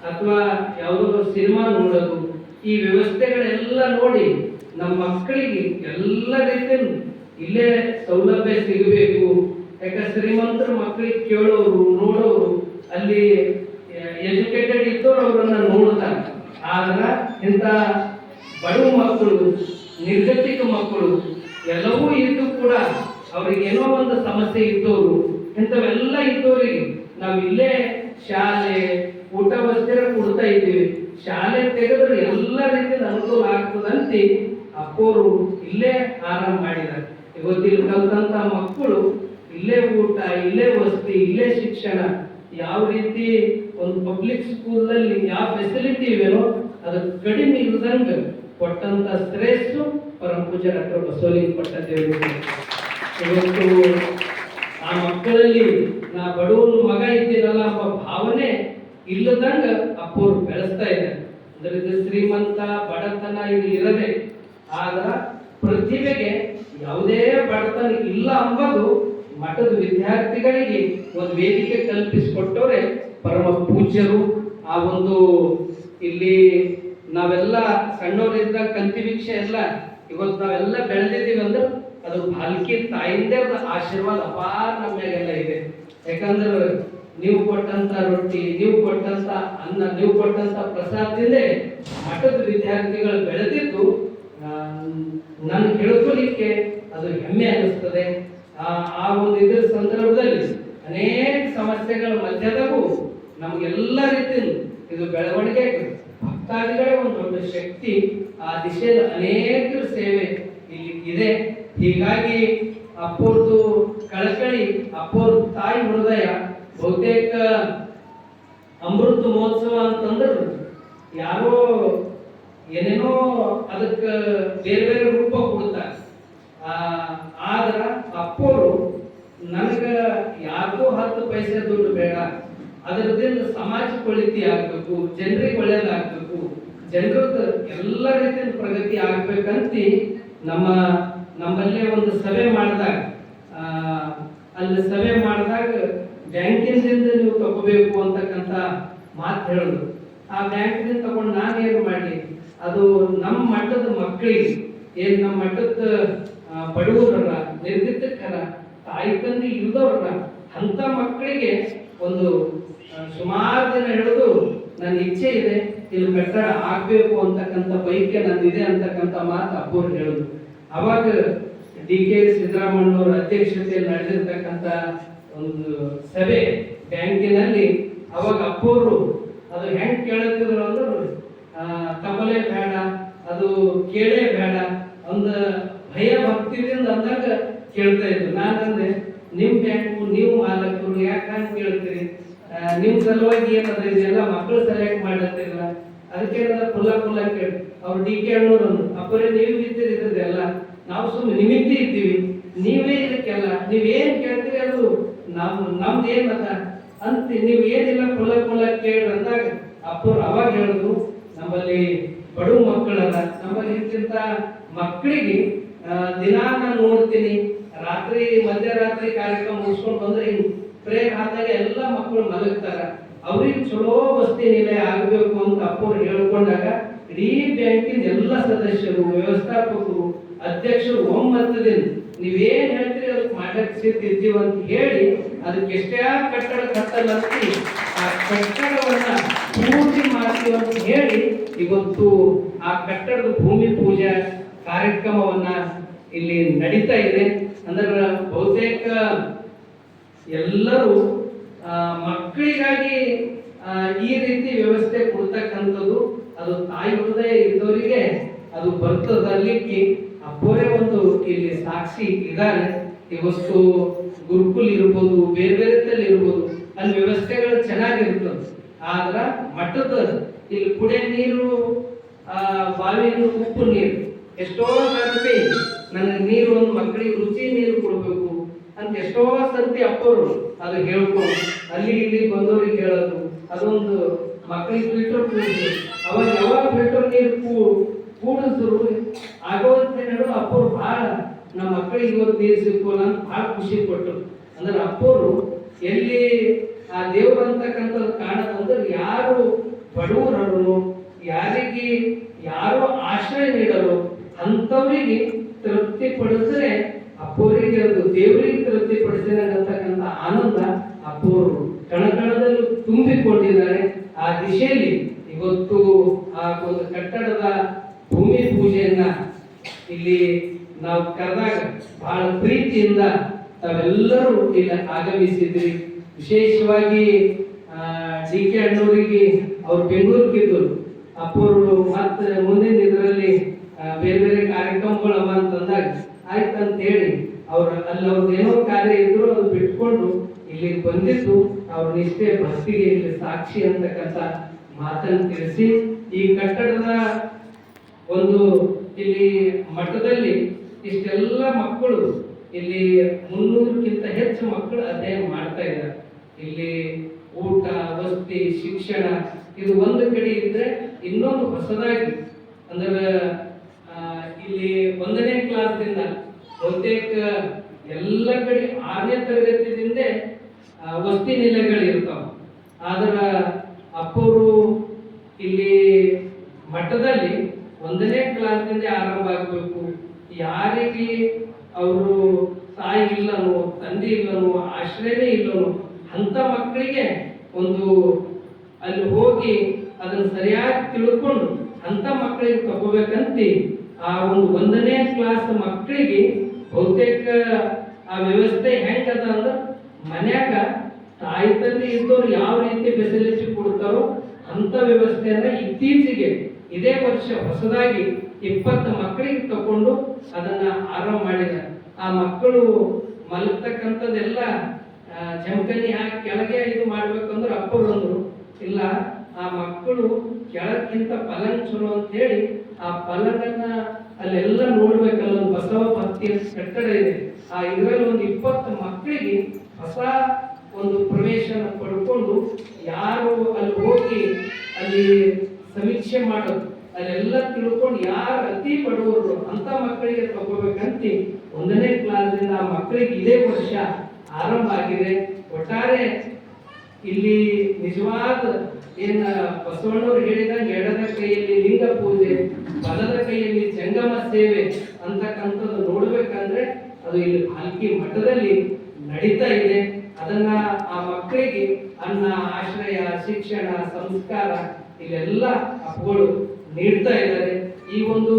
ಅಥವಾ ಯಾವುದೋ ಸಿನಿಮಾ ನೋಡೋದು, ಈ ವ್ಯವಸ್ಥೆಗಳೆಲ್ಲ ನೋಡಿ ನಮ್ಮ ಮಕ್ಕಳಿಗೆ ಎಲ್ಲ ರೀತಿಯಲ್ಲಿ ಇಲ್ಲೇ ಸೌಲಭ್ಯ ಸಿಗಬೇಕು. ಯಾಕಂದ್ರೆ ಶ್ರೀಮಂತರ ಮಕ್ಕಳಿಗೆ ಕೇಳೋರು, ನೋಡೋರು, ಅಲ್ಲಿ ಎಜುಕೇಟೆಡ್ ಇದ್ದವ್ರು ಅವರನ್ನ ನೋಡ್ತಾರೆ. ಆದ್ರೆ ಇಂಥ ಬಡವ ಮಕ್ಕಳು, ನಿರ್ಗತಿಕ ಮಕ್ಕಳು ಎಲ್ಲವೂ ಇದ್ದು ಕೂಡ ಅವ್ರಿಗೆ ಏನೋ ಒಂದು ಸಮಸ್ಯೆ ಇದ್ದವರು, ಇಂಥವೆಲ್ಲ ಇದ್ದವರಿಗೆ ನಾವು ಇಲ್ಲೇ ಶಾಲೆ, ಊಟ ವಸತಿ ಕೊಡ್ತಾ ಇದ್ದೀವಿ. ಶಾಲೆ ತೆಗೆದ್ರೆ ಎಲ್ಲ ರೀತಿಯ ಅನುಕೂಲ ಆಗ್ತದಂತೆ ಅಪ್ಪೋರು ಇಲ್ಲೇ ಆರಂಭ ಮಾಡಿದ್ದಾರೆ. ಇವತ್ತಿಲ್ಲಿ ಕಲ್ತಂತ ಮಕ್ಕಳು ಇಲ್ಲೇ ಊಟ, ಇಲ್ಲೇ ವಸತಿ, ಇಲ್ಲೇ ಶಿಕ್ಷಣ, ಯಾವ ರೀತಿ ಒಂದು ಪಬ್ಲಿಕ್ ಸ್ಕೂಲ್ನಲ್ಲಿ ಯಾವ ಫೆಸಿಲಿಟಿ ಇವೆನೋ ಅದು ಕಡಿಮೆ ಇಲ್ಲದಂಗೆ ಕೊಟ್ಟಂತ ಶ್ರೇಷ್ಠ ಪರಮ ಪೂಜ್ಯ ಡಾಕ್ಟರ್ ಬಸವಲಿಂಗ ಪಟ್ಟದೇವರು. ಇವತ್ತು ಆ ಮಕ್ಕಳಲ್ಲಿ ನಾ ಬಡವನ ಮಗ ಇದ್ದೀನಲ್ಲ ಎಂಬ ಭಾವನೆ ಇಲ್ಲದಂಗ ಅಪ್ಪೋರು ಬೆಳೆಸ್ತಾ ಇದ್ದಾರೆ. ಅಂದ್ರೆ ಇದು ಶ್ರೀಮಂತ ಬಡತನ ಇದು ಇರದೆ, ಆದ್ರ ಪ್ರತಿಭೆಗೆ ಯಾವುದೇ ಬಡತನ ಇಲ್ಲ ಅಂಬದು ಮಠದ ವಿದ್ಯಾರ್ಥಿಗಳಿಗೆ ಒಂದು ವೇದಿಕೆ ಕಲ್ಪಿಸಿಕೊಟ್ಟವ್ರೆ ಪರಮ ಪೂಜ್ಯರು. ಆ ಒಂದು ಇಲ್ಲಿ ನಾವೆಲ್ಲ ಸಣ್ಣವರಿದ್ದ ಕಂತಿಭಿಕ್ಷೆ ಎಲ್ಲ ಇವತ್ತು ನಾವೆಲ್ಲ ಬೆಳೆದಿದ್ದೀವಿ ಅಂದ್ರೆ ಅದು ಭಾಲ್ಕಿ ತಾಯಿಂದೇ ಆಶೀರ್ವಾದ ಅಪಾರ ನಮ್ಮ ಮ್ಯಾಗೆಲ್ಲ ಇದೆ. ಯಾಕಂದ್ರೆ ನೀವು ಕೊಟ್ಟಂತ ರೊಟ್ಟಿ, ನೀವು ಕೊಟ್ಟಂತ ಅನ್ನ, ನೀವು ಕೊಟ್ಟಂತ ಪ್ರಸಾದದಿಂದೇ ಮಠದ ವಿದ್ಯಾರ್ಥಿಗಳು ಬೆಳೆದಿದ್ದು ನಾನು ಹೇಳ್ಕೊಳ್ಳಿಕ್ಕೆ ಅದು ಹೆಮ್ಮೆ ಅನ್ನಿಸ್ತದೆ. ಆ ಒಂದು ಇದ್ರ ಸಂದರ್ಭದಲ್ಲಿ ಅನೇಕ ಸಮಸ್ಯೆಗಳ ಮಧ್ಯದಾಗೂ ನಮಗೆಲ್ಲ ರೀತಿಯಿಂದ ಇದು ಬೆಳವಣಿಗೆ ಭಕ್ತಾದಿಗಳೇ ಒಂದು ದೊಡ್ಡ ಶಕ್ತಿ. ಆ ದಿಶೆಯಲ್ಲಿ ಅನೇಕರ ಸೇವೆ ಇಲ್ಲಿ ಇದೆ. ಹೀಗಾಗಿ ಅಪ್ಪೋರ್ದು ಕಳಕಳಿ, ಅಪ್ಪೋರ್ ತಾಯಿ ಹೃದಯ ಬಹುತೇಕ ಅಮೃತ ಮಹೋತ್ಸವ ಅಂತಂದ್ರೆ ಯಾರೋ ಏನೇನೋ ಅದಕ್ಕೆ ಬೇರೆ ಬೇರೆ ರೂಪ ಕೊಡ್ತಾರೆ. ಆದ್ರ ಅಪ್ಪೋರು ನನಗ ಯಾರಿಗೂ 10 ಪೈಸೆ ದುಡ್ಡು ಬೇಡ, ಅದರದಿಂದ ಸಮಾಜಕ್ಕೆ ಒಳಿತಿ ಆಗ್ಬೇಕು, ಜನರಿಗೆ ಒಳ್ಳೇದಾಗ್ಬೇಕು, ಜನರದ ಎಲ್ಲ ರೀತಿಯ ಪ್ರಗತಿ ಆಗ್ಬೇಕಂತ ನಮ್ಮಲ್ಲೇ ಒಂದು ಸಭೆ ಮಾಡಿದಾಗ ಅಲ್ಲಿ ಸಭೆ ಮಾಡಿದಾಗ ಬ್ಯಾಂಕಿನಿಂದ ನೀವು ತಗೋಬೇಕು ಅಂತಕ್ಕಂಥ ಮಾತು ಹೇಳಿದ್ರು. ಆ ಬ್ಯಾಂಕಿನಿಂದ ತಗೊಂಡು ನಾನೇನು ಮಾಡಲಿ, ಅದು ನಮ್ಮ ಮಟ್ಟದ ಮಕ್ಕಳಿಗೆ ಏನು ನಮ್ಮ ಮಟ್ಟದ ಬಡವರಲ್ಲ, ನಿರ್ಗತಿಕರ, ತಾಯಿ ತಂದೆ ಇಲ್ದವ್ರಲ್ಲ ಅಂತ ಮಕ್ಕಳಿಗೆ ಒಂದು ಸುಮಾರು ದಿನ ಹಿಡಿದು ನನ್ನ ಇಚ್ಛೆ ಇದೆ, ಇಲ್ಲಿ ಕಟ್ಟಡ ಆಗ್ಬೇಕು ಅಂತಕ್ಕಂಥ ಬೈಕೆ ನಂದಿದೆ ಅಂತಕ್ಕಂಥ ಮಾತು ಅಪ್ಪೋರು ಹೇಳಿದ್ರು. ಅವಾಗ DK ಸಿದ್ದರಾಮಣ್ಣವರ ಅಧ್ಯಕ್ಷತೆಯಲ್ಲಿ ನಡೆದಿರ್ತಕ್ಕಂಥ ಒಂದು ಸಭೆ ಬ್ಯಾಂಕಿನಲ್ಲಿ ಅವಾಗ ಅಪ್ಪೋರು ಅದು ಹೆಂಗ್ ಕೇಳುತ್ತಿದ್ರು ಅಂದ್ರೆ ತಗೊಲೇ ಬೇಡ, ಅದು ಕೇಳೇ ಬೇಡ, ಒಂದು ಭಯ ಭಕ್ತಿದಿಂದ ಅಂದಾಗ ಕೇಳ್ತಾ ಇದ್ರು. ನಾನಂದ್ರೆ ನಿಮ್ ಬ್ಯಾಂಕು, ನೀವು ಮಾಲಕರು ಯಾಕೆ ಹಂಗೆ ಕೇಳ್ತೀರಿ, ನಿಮ್ ಸಲುವಾಗಿ ಏನದ ಇದೆಲ್ಲ ಮಕ್ಕಳು ಸೆಲೆಕ್ಟ್ ಮಾಡತ್ತಿಲ್ಲ, ಅದಕ್ಕೆ ಕುಲ್ಲ ಕೇಳಿ ಅವ್ರು DK ಅಣ್ಣವ್ರು ಅಪ್ಪರೇ ನೀವು ಇದ್ದೀರಿ ಇದ್ರದೆಲ್ಲ, ನಾವು ಸುಮ್ಮನೆ ನಿಮಿತ್ತ ಇದ್ದೀವಿ, ನೀವೇ ಇದಕ್ಕೆಲ್ಲ ನೀವೇನ್ ಕೇಳ್ತೀರಿ ಅದು ನಮ್ದು ಏನದ ಅಂತ ನೀವು ಏನಿಲ್ಲ ಕುಲ್ಲ ಕೇಳಿ ಅಂದಾಗ ಅಪ್ಪರು ಅವಾಗ ಹೇಳಿದ್ರು, ನಮ್ಮಲ್ಲಿ ಬಡವ ಮಕ್ಕಳಲ್ಲ, ನಮ್ಮಲ್ಲಿ ಇಂತಿಂತ ಮಕ್ಕಳಿಗೆ ದಿನ ನಾನು ನೋಡ್ತೀನಿ, ರಾತ್ರಿ ಮಧ್ಯರಾತ್ರಿ ಕಾರ್ಯಕ್ರಮ ಮುಗಿಸ್ಕೊಂಡು ಬಂದ್ರೆ ಹಿಂಗ್ ಪ್ರೇರ್ ಆದಾಗ ಎಲ್ಲ ಮಕ್ಕಳು ಮಲಗ್ತಾರ, ಅವ್ರಿಗೆ ಚಲೋ ವಸತಿ ನಿಲಯ ಆಗಬೇಕು ಅಂತ ಅಪ್ಪರು ಹೇಳ್ಕೊಂಡಾಗ ಇಡೀ ಬ್ಯಾಂಕಿನ ಎಲ್ಲ ಸದಸ್ಯರು, ವ್ಯವಸ್ಥಾಪಕರು, ಅಧ್ಯಕ್ಷರು ಒಮ್ಮತದಿಂದ ನೀವೇನ್ ಹೇಳ್ತೀರಿ ಅದಕ್ಕೆ ಮಾಡಕ್ಕೆ ಸಿದ್ಧಿದ್ದೀವಿ ಅಂತ ಹೇಳಿ ಅದಕ್ಕೆ ಎಷ್ಟೇ ಕಟ್ಟಡ ಕಟ್ಟಲ್ಲ ಅಂತ ಆ ಕಟ್ಟಡವನ್ನ ಪೂರ್ತಿ ಮಾಡ್ತೀವಿ ಅಂತ ಹೇಳಿ ಇವತ್ತು ಆ ಕಟ್ಟಡದ ಭೂಮಿ ಪೂಜಾ ಕಾರ್ಯಕ್ರಮವನ್ನ ಇಲ್ಲಿ ನಡೀತಾ ಇದೆ. ಅಂದ್ರೆ ಬಹುತೇಕ ಎಲ್ಲರೂ ಮಕ್ಕಳಿಗಾಗಿ ಈ ರೀತಿ ವ್ಯವಸ್ಥೆ ಕೊಡ್ತಕ್ಕಂಥದ್ದು ಅದು ತಾಯಿ ಹೃದಯ ಇದ್ದವರಿಗೆ ಅದು ಬರ್ತದಲ್ಲಿಕ್ಕೆ ಅಪ್ಪೋರೇ ಒಂದು ಇಲ್ಲಿ ಸಾಕ್ಷಿ ಇದ್ದಾರೆ. ಇವತ್ತು ಗುರುಕುಲ್ ಇರ್ಬೋದು, ಬೇರೆ ಬೇರೆ ಇರ್ಬೋದು, ಅಲ್ಲಿ ವ್ಯವಸ್ಥೆಗಳು ಚೆನ್ನಾಗಿರ್ತದೆ. ಆದ್ರ ಮಠದ ಇಲ್ಲಿ ಕುಡಿಯ ನೀರು, ಬಾವಿ ನೀರು, ಉಪ್ಪು ನೀರು ಎಷ್ಟೋ ಸರ್ತಿ ನನಗೆ ನೀರು ಒಂದು ಮಕ್ಕಳಿಗೆ ರುಚಿ ನೀರು ಕೊಡ್ಬೇಕು ಅಂತ ಎಷ್ಟೋ ಸರ್ತಿ ಅಪ್ಪರು ಅದು ಹೇಳ್ಕೊಂಡು ಅಲ್ಲಿ ಇಲ್ಲಿ ಬಂದವರಿಗೆ ಹೇಳೋದು, ಅದೊಂದು ಮಕ್ಕಳಿಗೆ ಫಿಲ್ಟರ್ ಕೂಡಿದ್ರು, ಅವಾಗ ಯಾವಾಗ ಫಿಲ್ಟರ್ ನೀರು ಕೂಡಿದ್ರು ಆಗೋದಂತ ಹೇಳೋದು ಅಪ್ಪರು ಬಹಳ ನಮ್ಮ ಮಕ್ಕಳಿಗೆ ಇವತ್ತು ನೀರು ಸಿಕ್ಕೋಲ್ಲ ಅಂತ ಬಹಳ ಖುಷಿ ಕೊಟ್ಟರು. ಅಂದ್ರೆ ಅಪ್ಪರು ಎಲ್ಲಿ ಆ ದೇವ್ರು ಅಂತಕ್ಕಂಥದ್ದು ಕಾಣದಂದ್ರೆ ಯಾರು ಬಡವರರು, ಯಾರಿಗೆ ಯಾರು ಆಶ್ರಯ ನೀಡಲು ಅಂಥವರಿಗೆ ತೃಪ್ತಿ ಪಡಿಸಿದ್ರೆ ಅಪ್ಪೋರಿಗೆ ಅದು ದೇವರಿಗೆ ತೃಪ್ತಿ ಪಡಿಸಿದಂತಕ್ಕಂಥ ಆನಂದ ಅಪ್ಪೋರು ಕಣಕಣದಲ್ಲಿ ತುಂಬಿಕೊಂಡಿದ್ದಾರೆ. ಆ ದಿಶೆಯಲ್ಲಿ ಇವತ್ತು ಆ ಒಂದು ಕಟ್ಟಡದ ಭೂಮಿ ಪೂಜೆಯನ್ನ ಇಲ್ಲಿ ನಾವು ಕರೆದಾಗ ಬಹಳ ಪ್ರೀತಿಯಿಂದ ತಾವೆಲ್ಲರೂ ಇಲ್ಲಿ ಆಗಮಿಸಿದ್ರಿ. ವಿಶೇಷವಾಗಿ DK ಅಣ್ಣವರಿಗೆ ಅವ್ರು ಬೆಂಗಳೂರಿಗಿದ್ದರು, ಅಪ್ಪರು ಮತ್ತೆ ಮುಂದಿನ ಇದರಲ್ಲಿ ಬೇರೆ ಬೇರೆ ಕಾರ್ಯಕ್ರಮಗಳು ಅವ ಅಂತಂದಾಗ ಆಯ್ತಂತ ಹೇಳಿ ಅಲ್ಲಿ ಅವ್ರದ್ದು ಏನೋ ಕಾರ್ಯ ಇದ್ರು ಅದು ಬಿಟ್ಕೊಂಡು ಇಲ್ಲಿಗೆ ಬಂದಿದ್ದು ಅವ್ರ ನಿಷ್ಠೆ ಭಕ್ತಿಗೆ ಇಲ್ಲಿ ಸಾಕ್ಷಿ ಅಂತಕ್ಕಂಥ ಮಾತನ್ನು ತಿಳಿಸಿ ಈ ಕಟ್ಟಡದ ಒಂದು ಇಲ್ಲಿ ಮಠದಲ್ಲಿ ಇಷ್ಟೆಲ್ಲ ಮಕ್ಕಳು ಇಲ್ಲಿ 300ಕ್ಕಿಂತ ಹೆಚ್ಚು ಮಕ್ಕಳು ಅಧ್ಯಯನ ಮಾಡ್ತಾ ಇದ್ದಾರೆ. ಇಲ್ಲಿ ಊಟ, ವಸತಿ, ಶಿಕ್ಷಣ ಇದು ಒಂದು ಕಡೆ ಇದ್ರೆ ಇನ್ನೊಂದು ಹೊಸದಾಗಿ ಅಂದ್ರೆ ಇಲ್ಲಿ 1ನೇ ಕ್ಲಾಸ್ದಿಂದ ಬಹುತೇಕ ಎಲ್ಲ ಕಡೆ 6ನೇ ತರಗತಿಯಿಂದ ವಸತಿ ನಿಲಯಗಳಿರ್ತಾವ. ಆದ್ರ ಅಪ್ಪರು ಇಲ್ಲಿ ಮಠದಲ್ಲಿ 1ನೇ ಕ್ಲಾಸ್ನಿಂದ ಆರಂಭ ಆಗಬೇಕು. ಯಾರಿಗೆ ಅವರು ತಾಯಿ ಇಲ್ಲನೋ, ತಂದೆ ಇಲ್ಲನೋ, ಆಶ್ರಯನೇ ಇಲ್ಲನೋ ಅಂತ ಮಕ್ಕಳಿಗೆ ಒಂದು ಅಲ್ಲಿ ಹೋಗಿ ಅದನ್ನು ಸರಿಯಾಗಿ ತಿಳ್ಕೊಂಡು ಅಂತ ಮಕ್ಕಳಿಗೆ ತಗೋಬೇಕಂತ ಆ ಒಂದು 1ನೇ ಕ್ಲಾಸ್ ಮಕ್ಕಳಿಗೆ ಬಹುತೇಕ ಆ ವ್ಯವಸ್ಥೆ ಹೆಂಗದ ಅಂದ್ರೆ ಮನ್ಯಾಗ ತಾಯಿ ತಂದೆ ಇದ್ದವ್ರು ಯಾವ ರೀತಿ ಫೆಸಿಲಿಟಿ ಕೊಡ್ತಾರೋ ಅಂತ ವ್ಯವಸ್ಥೆಯನ್ನ ಇತ್ತೀಚೆಗೆ ಇದೇ ವರ್ಷ ಹೊಸದಾಗಿ 20 ಮಕ್ಕಳಿಗೆ ತಕೊಂಡು ಅದನ್ನ ಆರಂಭ ಮಾಡಿದ್ದಾರೆ. ಆ ಮಕ್ಕಳು ಮಲಗ್ತಕ್ಕಂಥದ್ದೆಲ್ಲ ಜಮಖಾನಿ ಹಾಕಿ ಕೆಳಗೆ ಇದು ಮಾಡ್ಬೇಕಂದ್ರೆ ಅಪ್ಪರು ಅಂದ್ರು ಇಲ್ಲ, ಆ ಮಕ್ಕಳು ಕೆಳಕ್ಕಿಂತ ಪಲಂಗ್ ಚಲೋ ಅಂತ ಹೇಳಿ ಆ ಪಲಂಗನ್ನ ಅಲ್ಲೆಲ್ಲ ನೋಡ್ಬೇಕಲ್ಲ. ಒಂದು ಬಸವ ಭಕ್ತಿಯ ಕಟ್ಟಡ ಇದೆ. ಆ ಇದರಲ್ಲಿ ಒಂದು 20 ಮಕ್ಕಳಿಗೆ ಹೊಸ ಒಂದು ಪ್ರವೇಶನ ಪಡ್ಕೊಂಡು ಯಾರು ಅಲ್ಲಿ ಹೋಗಿ ಅಲ್ಲಿ ಸಮೀಕ್ಷೆ ಮಾಡೋದು ಅಲ್ಲೆಲ್ಲ ತಿಳ್ಕೊಂಡು ಯಾರು ಅತಿ ಬಡವರು ಅಂತ ಮಕ್ಕಳಿಗೆ ತಗೋಬೇಕಂತ 1ನೇ ಕ್ಲಾಸ್ನಿಂದ ಆ ಮಕ್ಕಳಿಗೆ ಇದೇ ವರ್ಷ ಆರಂಭ ಆಗಿದೆ. ಒಟ್ಟಾರೆ ಇಲ್ಲಿ ನಿಜವಾದ ಏನ ಬಸವಣ್ಣವ್ರು ಹೇಳಿದಂಗೆ ಎಡದ ಕೈಯಲ್ಲಿ ಲಿಂಗ ಪೂಜೆ, ಬಲದ ಕೈಯಲ್ಲಿ ಜಂಗಮ ಸೇವೆ ಅಂತಕ್ಕಂಥದ್ದು ನೋಡ್ಬೇಕಂದ್ರೆ ಅದು ಇಲ್ಲಿ ಭಾಲ್ಕಿ ಮಠದಲ್ಲಿ ನಡೀತಾ ಇದೆ. ಅದನ್ನ ಆ ಮಕ್ಕಳಿಗೆ ಅನ್ನ, ಆಶ್ರಯ, ಶಿಕ್ಷಣ, ಸಂಸ್ಕಾರ ಇವೆಲ್ಲ ಅಪ್ಪಗಳು ನೀಡ್ತಾ ಇದ್ದಾರೆ. ಈ ಒಂದು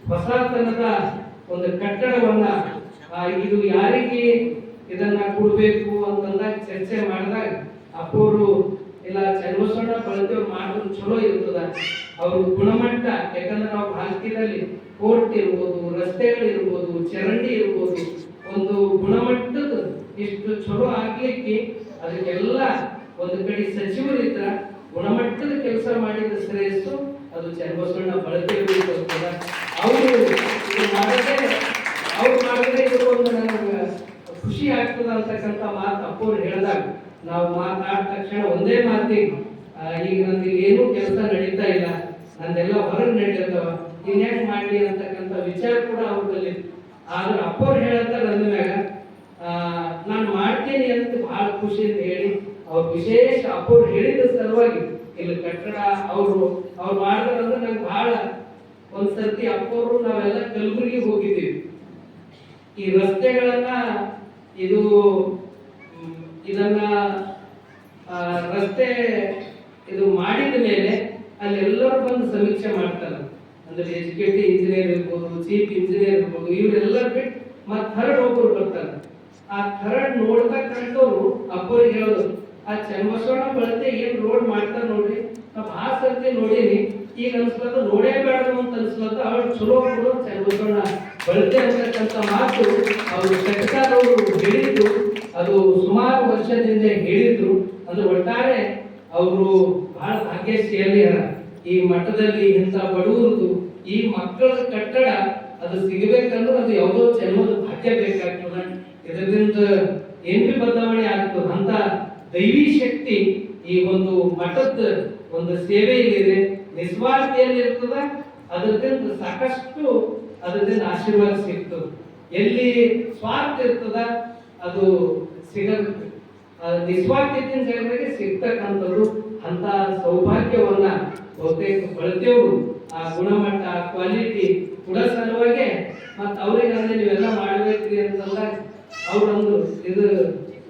ಹೊಸತನದ ಒಂದು ಕಟ್ಟಡವನ್ನ ಇದು ಯಾರಿಗೆ ಇದನ್ನ ಕೊಡ್ಬೇಕು ಅಂತಂದಾಗ ಚರ್ಚೆ ಮಾಡಿದಾಗ ಅಪ್ಪವರು ಇಲ್ಲ ಚನ್ನಬಸವಣ್ಣ ಬಳಕೆಯವ್ರು ಮಾಡೋದು ಚಲೋ ಇರ್ತದ. ಅವ್ರ ಗುಣಮಟ್ಟ, ಯಾಕಂದ್ರೆ ನಾವು ಭಾರತೀಯದಲ್ಲಿ ಕೋರ್ಟ್ ಇರ್ಬೋದು, ರಸ್ತೆಗಳಿರ್ಬೋದು, ಚರಂಡಿ ಇರ್ಬೋದು, ಒಂದು ಗುಣಮಟ್ಟದ ಇಷ್ಟು ಚಲೋ ಆಗ್ಲಿಕ್ಕೆ ಅದಕ್ಕೆಲ್ಲ ಒಂದು ಕಡೆ ಸಚಿವರಿದ್ರ ಗುಣಮಟ್ಟದ ಕೆಲಸ ಮಾಡಿದ ಶ್ರೇಯಸ್ಸು ಅದು ಚನ್ನಬಸವಣ್ಣ ಬಳಕೆಯವರು ಇರ್ತದ. ಅವರು ಮಾಡಿದ್ರೆ ಇದು ಒಂದು ನನಗೆ ಖುಷಿ ಆಗ್ತದ ಅಂತಕ್ಕಂಥ ಮಾತು ಅಪ್ಪವ್ರು ಹೇಳಿದಾಗ ನಾವು ಮಾತಾಡಿದ ತಕ್ಷಣ ಒಂದೇ ಮಾತಿಗೆ ಈಗ ನಂದು ಏನೂ ಕೆಲಸ ನಡೀತಾ ಇಲ್ಲ, ನಂದೆಲ್ಲ ಹೊರಗೆ ನಡೀತಾವ, ಇನ್ಯಾಕ್ ಮಾಡ್ಲಿ ಅಂತಕ್ಕಂಥ ವಿಚಾರ ಕೂಡ ಅವ್ರಲ್ಲಿ. ಆದ್ರೆ ಅಪ್ಪವ್ರು ಹೇಳ್ತಾರೆ ಅಂದ ಮ್ಯಾಗ ನಾನು ಮಾಡ್ತೀನಿ ಅಂತ ಬಹಳ ಖುಷಿಯಿಂದ ಹೇಳಿ ಅವ್ರು ವಿಶೇಷ ಅಪ್ಪವ್ರು ಹೇಳಿದ ಸಲುವಾಗಿ ಇಲ್ಲಿ ಕಟ್ಟಡ ಅವ್ರು ಮಾಡಿದ್ರಂದ್ರೆ ನಂಗೆ ಬಹಳ ಒಂದ್ಸರ್ತಿ ಅಪ್ಪವ್ರು ನಾವೆಲ್ಲ ಕಲಬುರಗಿ ಹೋಗಿದ್ದೀವಿ. ಈ ರಸ್ತೆಗಳನ್ನ ಇದನ್ನ ರಸ್ತೆ ಇದು ಮಾಡಿದ ಮೇಲೆ ಅಲ್ಲೆಲ್ಲರೂ ಬಂದು ಸಮೀಕ್ಷೆ ಮಾಡ್ತಾರೆ. ಅಂದ್ರೆ ಎಜುಕೇಟಿವ್ ಇಂಜಿನಿಯರ್ ಇರ್ಬೋದು, ಚೀಫ್ ಇಂಜಿನಿಯರ್ ಇರ್ಬೋದು, ಇವರೆಲ್ಲರೂ ಬಿಟ್ಟು ಮತ್ತೆ ಥರ್ಡ್ ಒಬ್ಬರು ಬರ್ತಾರೆ. ಆ ಥರ್ಡ್ ನೋಡ್ತಕ್ಕಂಥವ್ರು ಅಪ್ಪರಿಗೆ ಹೇಳೋದು, ಆ ಚನ್ನಬಸವಣ್ಣ ಬಳತೆ ಏನ್ ರೋಡ್ ಮಾಡ್ತಾರೆ ನೋಡ್ರಿ, ನಾವು ಆ ಸರ್ತಿ ನೋಡೀನಿ, ಈಗ ಅನ್ಸ್ಲತ್ತ ನೋಡೇ ಬೇಡ ಅಂತ ಅನ್ಸ್ಲತ್ತ, ಅವ್ರು ಚಲೋ ಕೊಡು ಚನ್ನಬಸವಣ್ಣ ಬಳತೆ ಅಂತಕ್ಕಂಥ ಮಾತು ಅವರು ಸರ್ಕಾರವರು ಹೇಳಿದ್ರು. ಅದು ಸುಮಾರು ವರ್ಷದಿಂದ ಹೇಳಿದ್ರು. ಅಂದ್ರೆ ಒಟ್ಟಾರೆ ಅವರು ಬಹಳ ಭಾಗ್ಯಶಾಲಿಯರ. ಈ ಮಠದಲ್ಲಿ ಇಂಥ ಬಡವರದು ಈ ಮಕ್ಕಳ ಕಟ್ಟಡ ಅದು ಸಿಗಬೇಕಂದ್ರೆ ಅದು ಯಾವುದೋ ಜನ್ಮದ ಭಾಗ್ಯ ಬೇಕಾಗ್ತದ. ಇದರಿಂದ ಏನ್ ಬದಲಾವಣೆ ಆಗ್ತದ ಅಂತ ದೈವಿ ಶಕ್ತಿ ಈ ಒಂದು ಮಠದ ಒಂದು ಸೇವೆಯಲ್ಲಿದೆ, ನಿಸ್ವಾರ್ಥಿಯಲ್ಲಿ ಇರ್ತದ. ಅದರಿಂದ ಸಾಕಷ್ಟು ಅದರಿಂದ ಆಶೀರ್ವಾದ ಸಿಗ್ತದೆ. ಎಲ್ಲಿ ಸ್ವಾರ್ಥ ಇರ್ತದ ಅದು ಸಿಗದು, ನಿಸ್ವಾರ್ಥಿನ ಜಾಗದಾಗೆ ಸಿಗ್ತಕ್ಕಂಥದ್ದು. ಅಂತ ಸೌಭಾಗ್ಯವನ್ನ ಬಹುತೇಕ ಬಳಕೆಯವರು ಆ ಗುಣಮಟ್ಟ, ಕ್ವಾಲಿಟಿ ಕೂಡ ಸಲುವಾಗಿ ಮತ್ತು ಅವ್ರಿಗೆ ಅಂದ್ರೆ ನೀವೆಲ್ಲ ಮಾಡ್ಬೇಕ್ರಿ ಅಂತಂದಾಗ ಅವ್ರಂದ್ರು ಇದು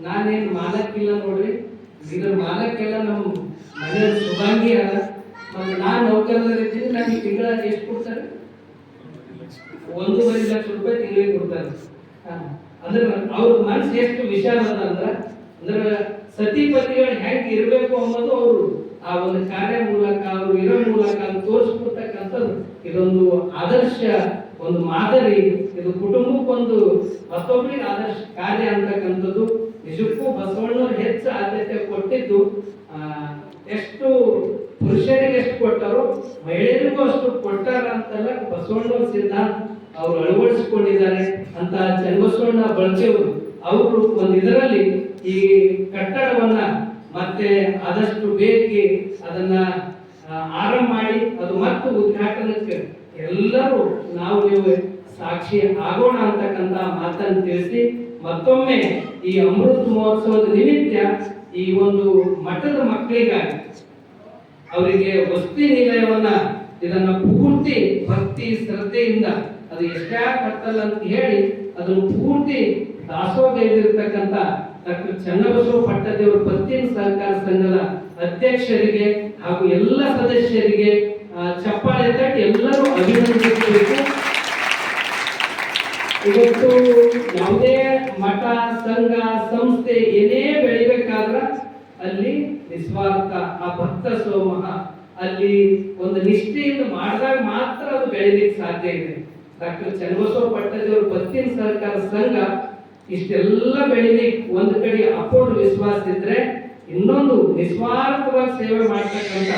ನಾನೇನು ಮಾಲಕ್ಕಿಲ್ಲ ನೋಡ್ರಿ, ಇದ್ರ ಮಾಲಕ್ಕೆಲ್ಲ ನಮ್ಮ ಮನೆಯ ಶುಭಾಂಗಿ ಅದ, ಮತ್ತು ನಾನು ನೌಕರರಿದ್ದೀನಿ, ನನಗೆ ತಿಂಗಳ ಎಷ್ಟು ಕೊಡ್ತಾರೆ? 1.5 ಲಕ್ಷ ರೂಪಾಯಿ ತಿಂಗಳಿಗೆ ಕೊಡ್ತಾರೆ. ಅಂದ್ರೆ ಅವ್ರ ಮನಸ್ಸು ಎಷ್ಟು ವಿಶಾಲ ಅದ ಅಂದ್ರೆ ಸತಿ ಪತಿಗಳು ಹೆಂಗೆ ಇರಬೇಕು ಅನ್ನೋದು ಅವರು ಆ ಒಂದು ಕಾರ್ಯ ಮೂಲಕ ಅವರು ಇರೋ ಮೂಲಕ ತೋರಿಸ್ಕೊಡ್ತಕ್ಕಂಥದ್ದು ಇದೊಂದು ಆದರ್ಶ, ಒಂದು ಮಾದರಿ. ಇದು ಕುಟುಂಬಕ್ಕೊಂದು ಮತ್ತೊಬ್ಬರಿಗೆ ಆದರ್ಶ ಕಾರ್ಯ ಅಂತಕ್ಕಂಥದ್ದು. ನಿಜಕ್ಕೂ ಬಸವಣ್ಣವ್ರು ಹೆಚ್ಚು ಆದ್ಯತೆ ಕೊಟ್ಟಿದ್ದು ಎಷ್ಟು ಪುರುಷರಿಗೆ ಎಷ್ಟು ಕೊಟ್ಟರು ಮಹಿಳೆಯರಿಗೂ ಅಷ್ಟು ಕೊಟ್ಟಾರ ಅಂತಲ್ಲ, ಬಸವಣ್ಣವ್ರ ಸಿದ್ಧಾಂತ ಅವರು ಅಳವಡಿಸಿಕೊಂಡಿದ್ದಾರೆ ಅಂತ ಚನ್ನಬಸವಣ್ಣ ಬಳಕೆಯವರು ಅವರು ಒಂದು ಇದರಲ್ಲಿ ಈ ಕಟ್ಟಡವನ್ನ ಮತ್ತೆ ಆದಷ್ಟು ಬೇಗ ಅದನ್ನ ಆರಂಭ ಮಾಡಿ ಅದು ಮತ್ತು ಉದ್ಘಾಟನಕ್ಕೆ ಎಲ್ಲರೂ ನಾವು ನೀವು ಸಾಕ್ಷಿ ಆಗೋಣ ಅಂತಕ್ಕಂಥ ಮಾತನ್ನು ತಿಳಿಸಿ ಮತ್ತೊಮ್ಮೆ ಈ ಅಮೃತ ಮಹೋತ್ಸವದ ನಿಮಿತ್ತ ಈ ಒಂದು ಮಠದ ಮಕ್ಕಳಿಗಾಗಿ ಅವರಿಗೆ ವಸತಿ ನಿಲಯವನ್ನ ಇದನ್ನ ಪೂರ್ತಿ ಭಕ್ತಿ ಶ್ರದ್ಧೆಯಿಂದ ಅದು ಎಷ್ಟೇ ಕಟ್ಟಲ್ಲ ಅಂತ ಹೇಳಿ ಅದನ್ನು ಪೂರ್ತಿ ದಾಸೋಹದಲ್ಲಿರ್ತಕ್ಕಂಥ ಡಾಕ್ಟರ್ ಚನ್ನಬಸವ ಪಟ್ಟದೇವರ ಪತ್ತಿನ ಸಹಕಾರ ಸಂಘದ ಅಧ್ಯಕ್ಷರಿಗೆ ಹಾಗೂ ಎಲ್ಲ ಸದಸ್ಯರಿಗೆ ಚಪ್ಪಾಳೆ ತಟ್ಟಿ ಎಲ್ಲರೂ ಅಭಿನಂದಿಸಬೇಕು. ಇವತ್ತು ಯಾವುದೇ ಮಠ ಸಂಘ ಸಂಸ್ಥೆ ಏನೇ ಬೆಳಿಬೇಕಾದ್ರ ಅಲ್ಲಿ ನಿಸ್ವಾರ್ಥ ಆ ಭಕ್ತ ಸೋಮಹ ಅಲ್ಲಿ ಒಂದು ನಿಷ್ಠೆಯಿಂದ ಮಾಡಿದಾಗ ಮಾತ್ರ ಅದು ಬೆಳಿಲಿಕ್ಕೆ ಸಾಧ್ಯ ಇದೆ. ಡಾಕ್ಟರ್ ಚನ್ನಬಸವ ಪಟ್ಟದೇವರ ಪತ್ತಿನ ಸಹಕಾರ ಸಂಘ ಇಷ್ಟೆಲ್ಲ ಬೆಳಿಲಿಕ್ಕೆ ಒಂದು ಕಡೆ ಅಪೂರ್ಣ ವಿಶ್ವಾಸ ಇದ್ರೆ, ಇನ್ನೊಂದು ನಿಸ್ವಾರ್ಥವಾಗಿ ಸೇವೆ ಮಾಡ್ತಕ್ಕಂಥ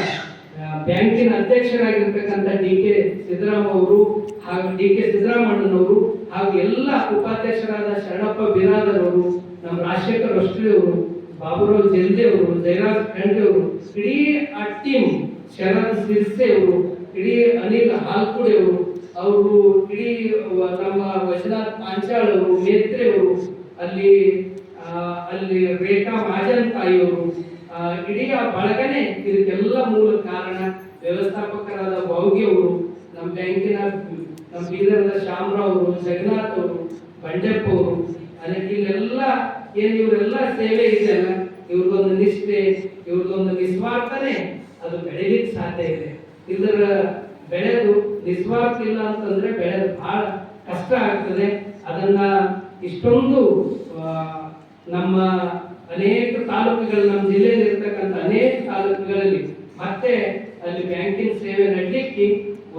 ಬ್ಯಾಂಕಿನ ಅಧ್ಯಕ್ಷರಾಗಿರ್ತಕ್ಕಂಥ ಡಿ.ಕೆ. ಸಿದ್ದರಾಮ ಅವರು ಹಾಗೂ ಡಿ.ಕೆ. ಸಿದ್ದರಾಮಣ್ಣನವರು ಹಾಗೂ ಎಲ್ಲ ಉಪಾಧ್ಯಕ್ಷರಾದ ಶರಣಪ್ಪ ಬಿರಾದರ್ ಅವರು, ನಮ್ಮ ರಾಜಶೇಖರ್ ರಸ್ಟ್ರಿ ಅವರು, ಬಾಬುರಾವ್ ಜಲ್ದಿ ಅವರು, ಜಯರಾಜ್ ಖಂಡ್ರೆ ಅವರು, ಇಡೀ ಆ ಟೀಮ್, ಶರದ್ ಸಿರ್ಸೆ ಅವರು, ಇಡೀ ಅನಿಲ್ ಹಾಲ್ಕುಡಿ ಅವರು ಇಡೀ ನಮ್ಮ ವೈಜನಾಥ್ ಪಾಂಚಾಳ್ ಅವರು, ಮೇತ್ರೆ ಅವರು, ಅಲ್ಲಿ ರೇಖಾ ಮಹಾಜನ್ ತಾಯಿ ಅವರು, ಇಡೀ ಆ ಬಳಗನೆ ಇದಕ್ಕೆಲ್ಲ ಮೂಲ ಕಾರಣ. ವ್ಯವಸ್ಥಾಪಕರಾದ ಬಾವ್ಗೆ ಅವರು, ನಮ್ಮ ಬ್ಯಾಂಕಿನ ನಮ್ಮ ಬೀದರ್ದ ಶಾಮರಾವ್ ಅವರು, ಜಗನ್ನಾಥ್ ಅವರು, ಬಂಡೆಪ್ಪ ಅವರು, ಇಲ್ಲೆಲ್ಲ ಇವರೆಲ್ಲ ಸೇವೆ ಇದೆಯಲ್ಲ, ಇವ್ರದೊಂದು ನಿಷ್ಠೆ, ಇವ್ರದೊಂದು ನಿಸ್ವಾರ್ಥನೆ ಅದು ಬೆಳಿಲಿಕ್ಕೆ ಸಾಧ್ಯ ಇದೆ. ಇದರ ಬೆಳೆದು ನಿಸ್ವಾರ್ಥ ಇಲ್ಲ ಅಂತಂದ್ರೆ ಬೆಳೆದು ಬಹಳ ಕಷ್ಟ ಆಗ್ತದೆ. ಅದನ್ನ ಇಷ್ಟೊಂದು ನಮ್ಮ ಅನೇಕ ತಾಲೂಕುಗಳು, ನಮ್ಮ ಜಿಲ್ಲೆಯಲ್ಲಿ ಇರ್ತಕ್ಕಂಥ ಅನೇಕ ತಾಲೂಕುಗಳಲ್ಲಿ ಮತ್ತೆ ಅಲ್ಲಿ ಬ್ಯಾಂಕಿಂಗ್ ಸೇವೆ ನಡಲಿಕ್ಕೆ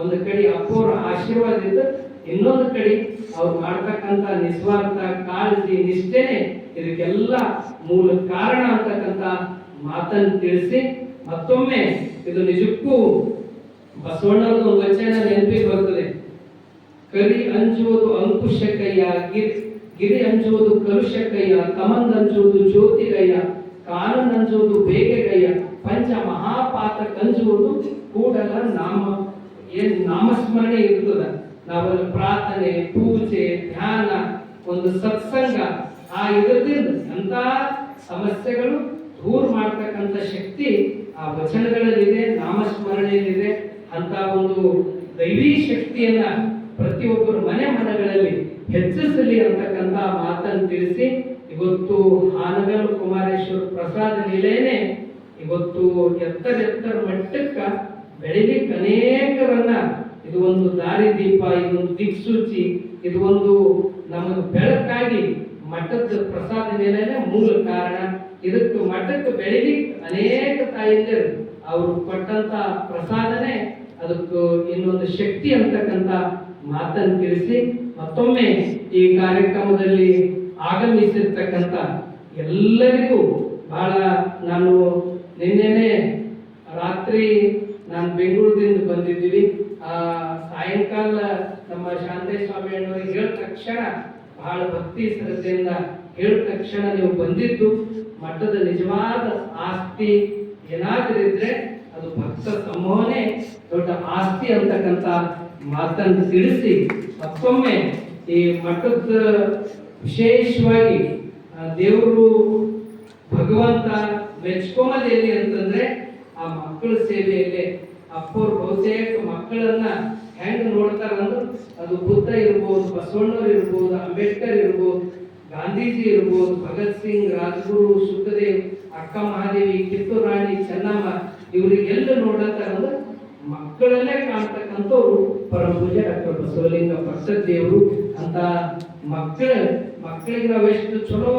ಒಂದು ಕಡೆ ಅಪೂರ್ವ ಆಶೀರ್ವಾದ ಇದ್ದು, ಇನ್ನೊಂದು ಕಡೆ ಅವ್ರು ಮಾಡ್ತಕ್ಕಂಥ ನಿಸ್ವಾರ್ಥ ಕಾಳಜಿ ನಿಷ್ಠೆನೆ ಇದಕ್ಕೆಲ್ಲ ಮೂಲ ಕಾರಣ ಅಂತಕ್ಕಂಥ ಮಾತನ್ನು ತಿಳಿಸಿ, ಮತ್ತೊಮ್ಮೆ ಇದು ನಿಜಕ್ಕೂ ಬಸವಣ್ಣನ ವಚನ ನೆನಪಿಗೆ ಬರ್ತದೆ. ಕರಿ ಅಂಜುವುದು ಅಂಕುಶ ಕೈಯ, ಗಿರಿ ಅಂಜುವುದು ಕಲುಷ ಕೈಯ, ಕಮಂದ್ ಅಂಜುವುದು ಜ್ಯೋತಿಗಯ್ಯ, ಕಾನೂನ್ ಅಂಜುವುದು ಬೇಗೆಗಯ್ಯ, ಪಂಚ ಮಹಾಪಾತ ಕಂಜುವುದು ಕೂಡಲ ನಾಮಸ್ಮರಣೆ ಇರ್ತದ. ನಾವಲ್ಲಿ ಪ್ರಾರ್ಥನೆ, ಪೂಜೆ, ಧ್ಯಾನ, ಒಂದು ಸತ್ಸಂಗ, ಆ ಇದರಿಂದ ಎಂತ ಸಮಸ್ಯೆಗಳು ದೂರ ಮಾಡ್ತಕ್ಕಂಥ ಶಕ್ತಿ ಆ ವಚನಗಳಲ್ಲಿದೆ, ನಾಮಸ್ಮರಣೆಯಲ್ಲಿದೆ. ಅಂತ ಒಂದು ದೈವಿ ಶಕ್ತಿಯನ್ನ ಪ್ರತಿಯೊಬ್ಬರ ಮನೆಗಳಲ್ಲಿ ಹೆಚ್ಚಿಸಲಿ ಅಂತಕ್ಕಂಥ ಮಾತನ್ನು ತಿಳಿಸಿ, ಇವತ್ತು ಹಾನಗಲ್ ಕುಮಾರೇಶ್ವರ ಪ್ರಸಾದ ನಿಲಯನೇ ಇವತ್ತು ಎತ್ತರ ಮಟ್ಟಕ್ಕ ಬೆಳಿಲಿಕ್ಕೆ ಅನೇಕರನ್ನ, ಇದು ಒಂದು ದಾರಿದೀಪ, ಇದೊಂದು ದಿಕ್ಸೂಚಿ, ಇದು ಒಂದು ನಮಗೆ ಬೆಳಕಾಗಿ ಮಠದ ಪ್ರಸಾದ ನಿಲಯನೇ ಮೂಲ ಕಾರಣ. ಇದಕ್ಕೆ ಮಠಕ್ಕೆ ಬೆಳಿಲಿಕ್ಕೆ ಅನೇಕ ತಾಯಿಯರು ಅವರು ಕೊಟ್ಟಂತ ಪ್ರಸಾದನೆ ಅದಕ್ಕೂ ಇನ್ನೊಂದು ಶಕ್ತಿ ಅಂತಕ್ಕಂಥ ಮಾತನ್ನು ತಿಳಿಸಿ, ಮತ್ತೊಮ್ಮೆ ಈ ಕಾರ್ಯಕ್ರಮದಲ್ಲಿ ಆಗಮಿಸಿರ್ತಕ್ಕಂಥ ಎಲ್ಲರಿಗೂ ಬಹಳ, ನಾನು ನಿನ್ನೆನೆ ರಾತ್ರಿ ನಾನು ಬೆಂಗಳೂರಿನಿಂದ ಬಂದಿದ್ದೀವಿ. ಸಾಯಂಕಾಲ ನಮ್ಮ ಶಾಂತೇಶ ಸ್ವಾಮಿ ಅಣ್ಣವರಿಗೆ ಹೇಳಿದ ತಕ್ಷಣ ಬಹಳ ಭಕ್ತಿ ಶ್ರದ್ಧೆಯಿಂದ ಹೇಳಿದ ತಕ್ಷಣ ನೀವು ಬಂದಿದ್ದು ಮಠದ ನಿಜವಾದ ಆಸ್ತಿ ಏನಾದರೂ ಇದ್ರೆ ಅದು ಭಕ್ತ ಸಮೂಹನೇ ದೊಡ್ಡ ಆಸ್ತಿ ಅಂತಕ್ಕಂಥ ಮಾತನ್ನು ತಿಳಿಸಿ, ಮತ್ತೊಮ್ಮೆ ಈ ಮಠದ ವಿಶೇಷವಾಗಿ ದೇವರು ಭಗವಂತ ಮೆಚ್ಕೊಂಬಲ್ಲಿ ಎಲ್ಲಿ ಅಂತಂದ್ರೆ ಆ ಮಕ್ಕಳ ಸೇವೆಯಲ್ಲೇ. ಅಪ್ಪವ್ರು ಬಹುತೇಕ ಮಕ್ಕಳನ್ನ ಹೆಂಗ್ ನೋಡ್ತಾರಂದ್ರೆ ಅದು ಬುದ್ಧ ಇರ್ಬೋದು, ಬಸವಣ್ಣವ್ರು ಇರ್ಬೋದು, ಅಂಬೇಡ್ಕರ್ ಇರ್ಬೋದು, ಗಾಂಧೀಜಿ ಇರ್ಬೋದು, ಭಗತ್ ಸಿಂಗ್, ರಾಜಗುರು, ಸುಖದೇವ್, ಅಕ್ಕ ಮಹಾದೇವಿ, ಕಿತ್ತೂರು ರಾಣಿ ಚೆನ್ನಮ್ಮ, ಇವರಿಗೆಲ್ಲ ನೋಡತ್ತಾರಂದ್ರೆ ಮಕ್ಕಳಲ್ಲೇ ಕಾಣ್ತಕ್ಕಂಥವ್ರು ಪರಮ ಪೂಜ್ಯ ಡಾಕ್ಟರ್ ಬಸವಲಿಂಗ ಪಟ್ಟದೇವರು. ಅಂತ ಮಕ್ಕಳಿಗೆ ನಾವು ಎಷ್ಟು ಚಲೋ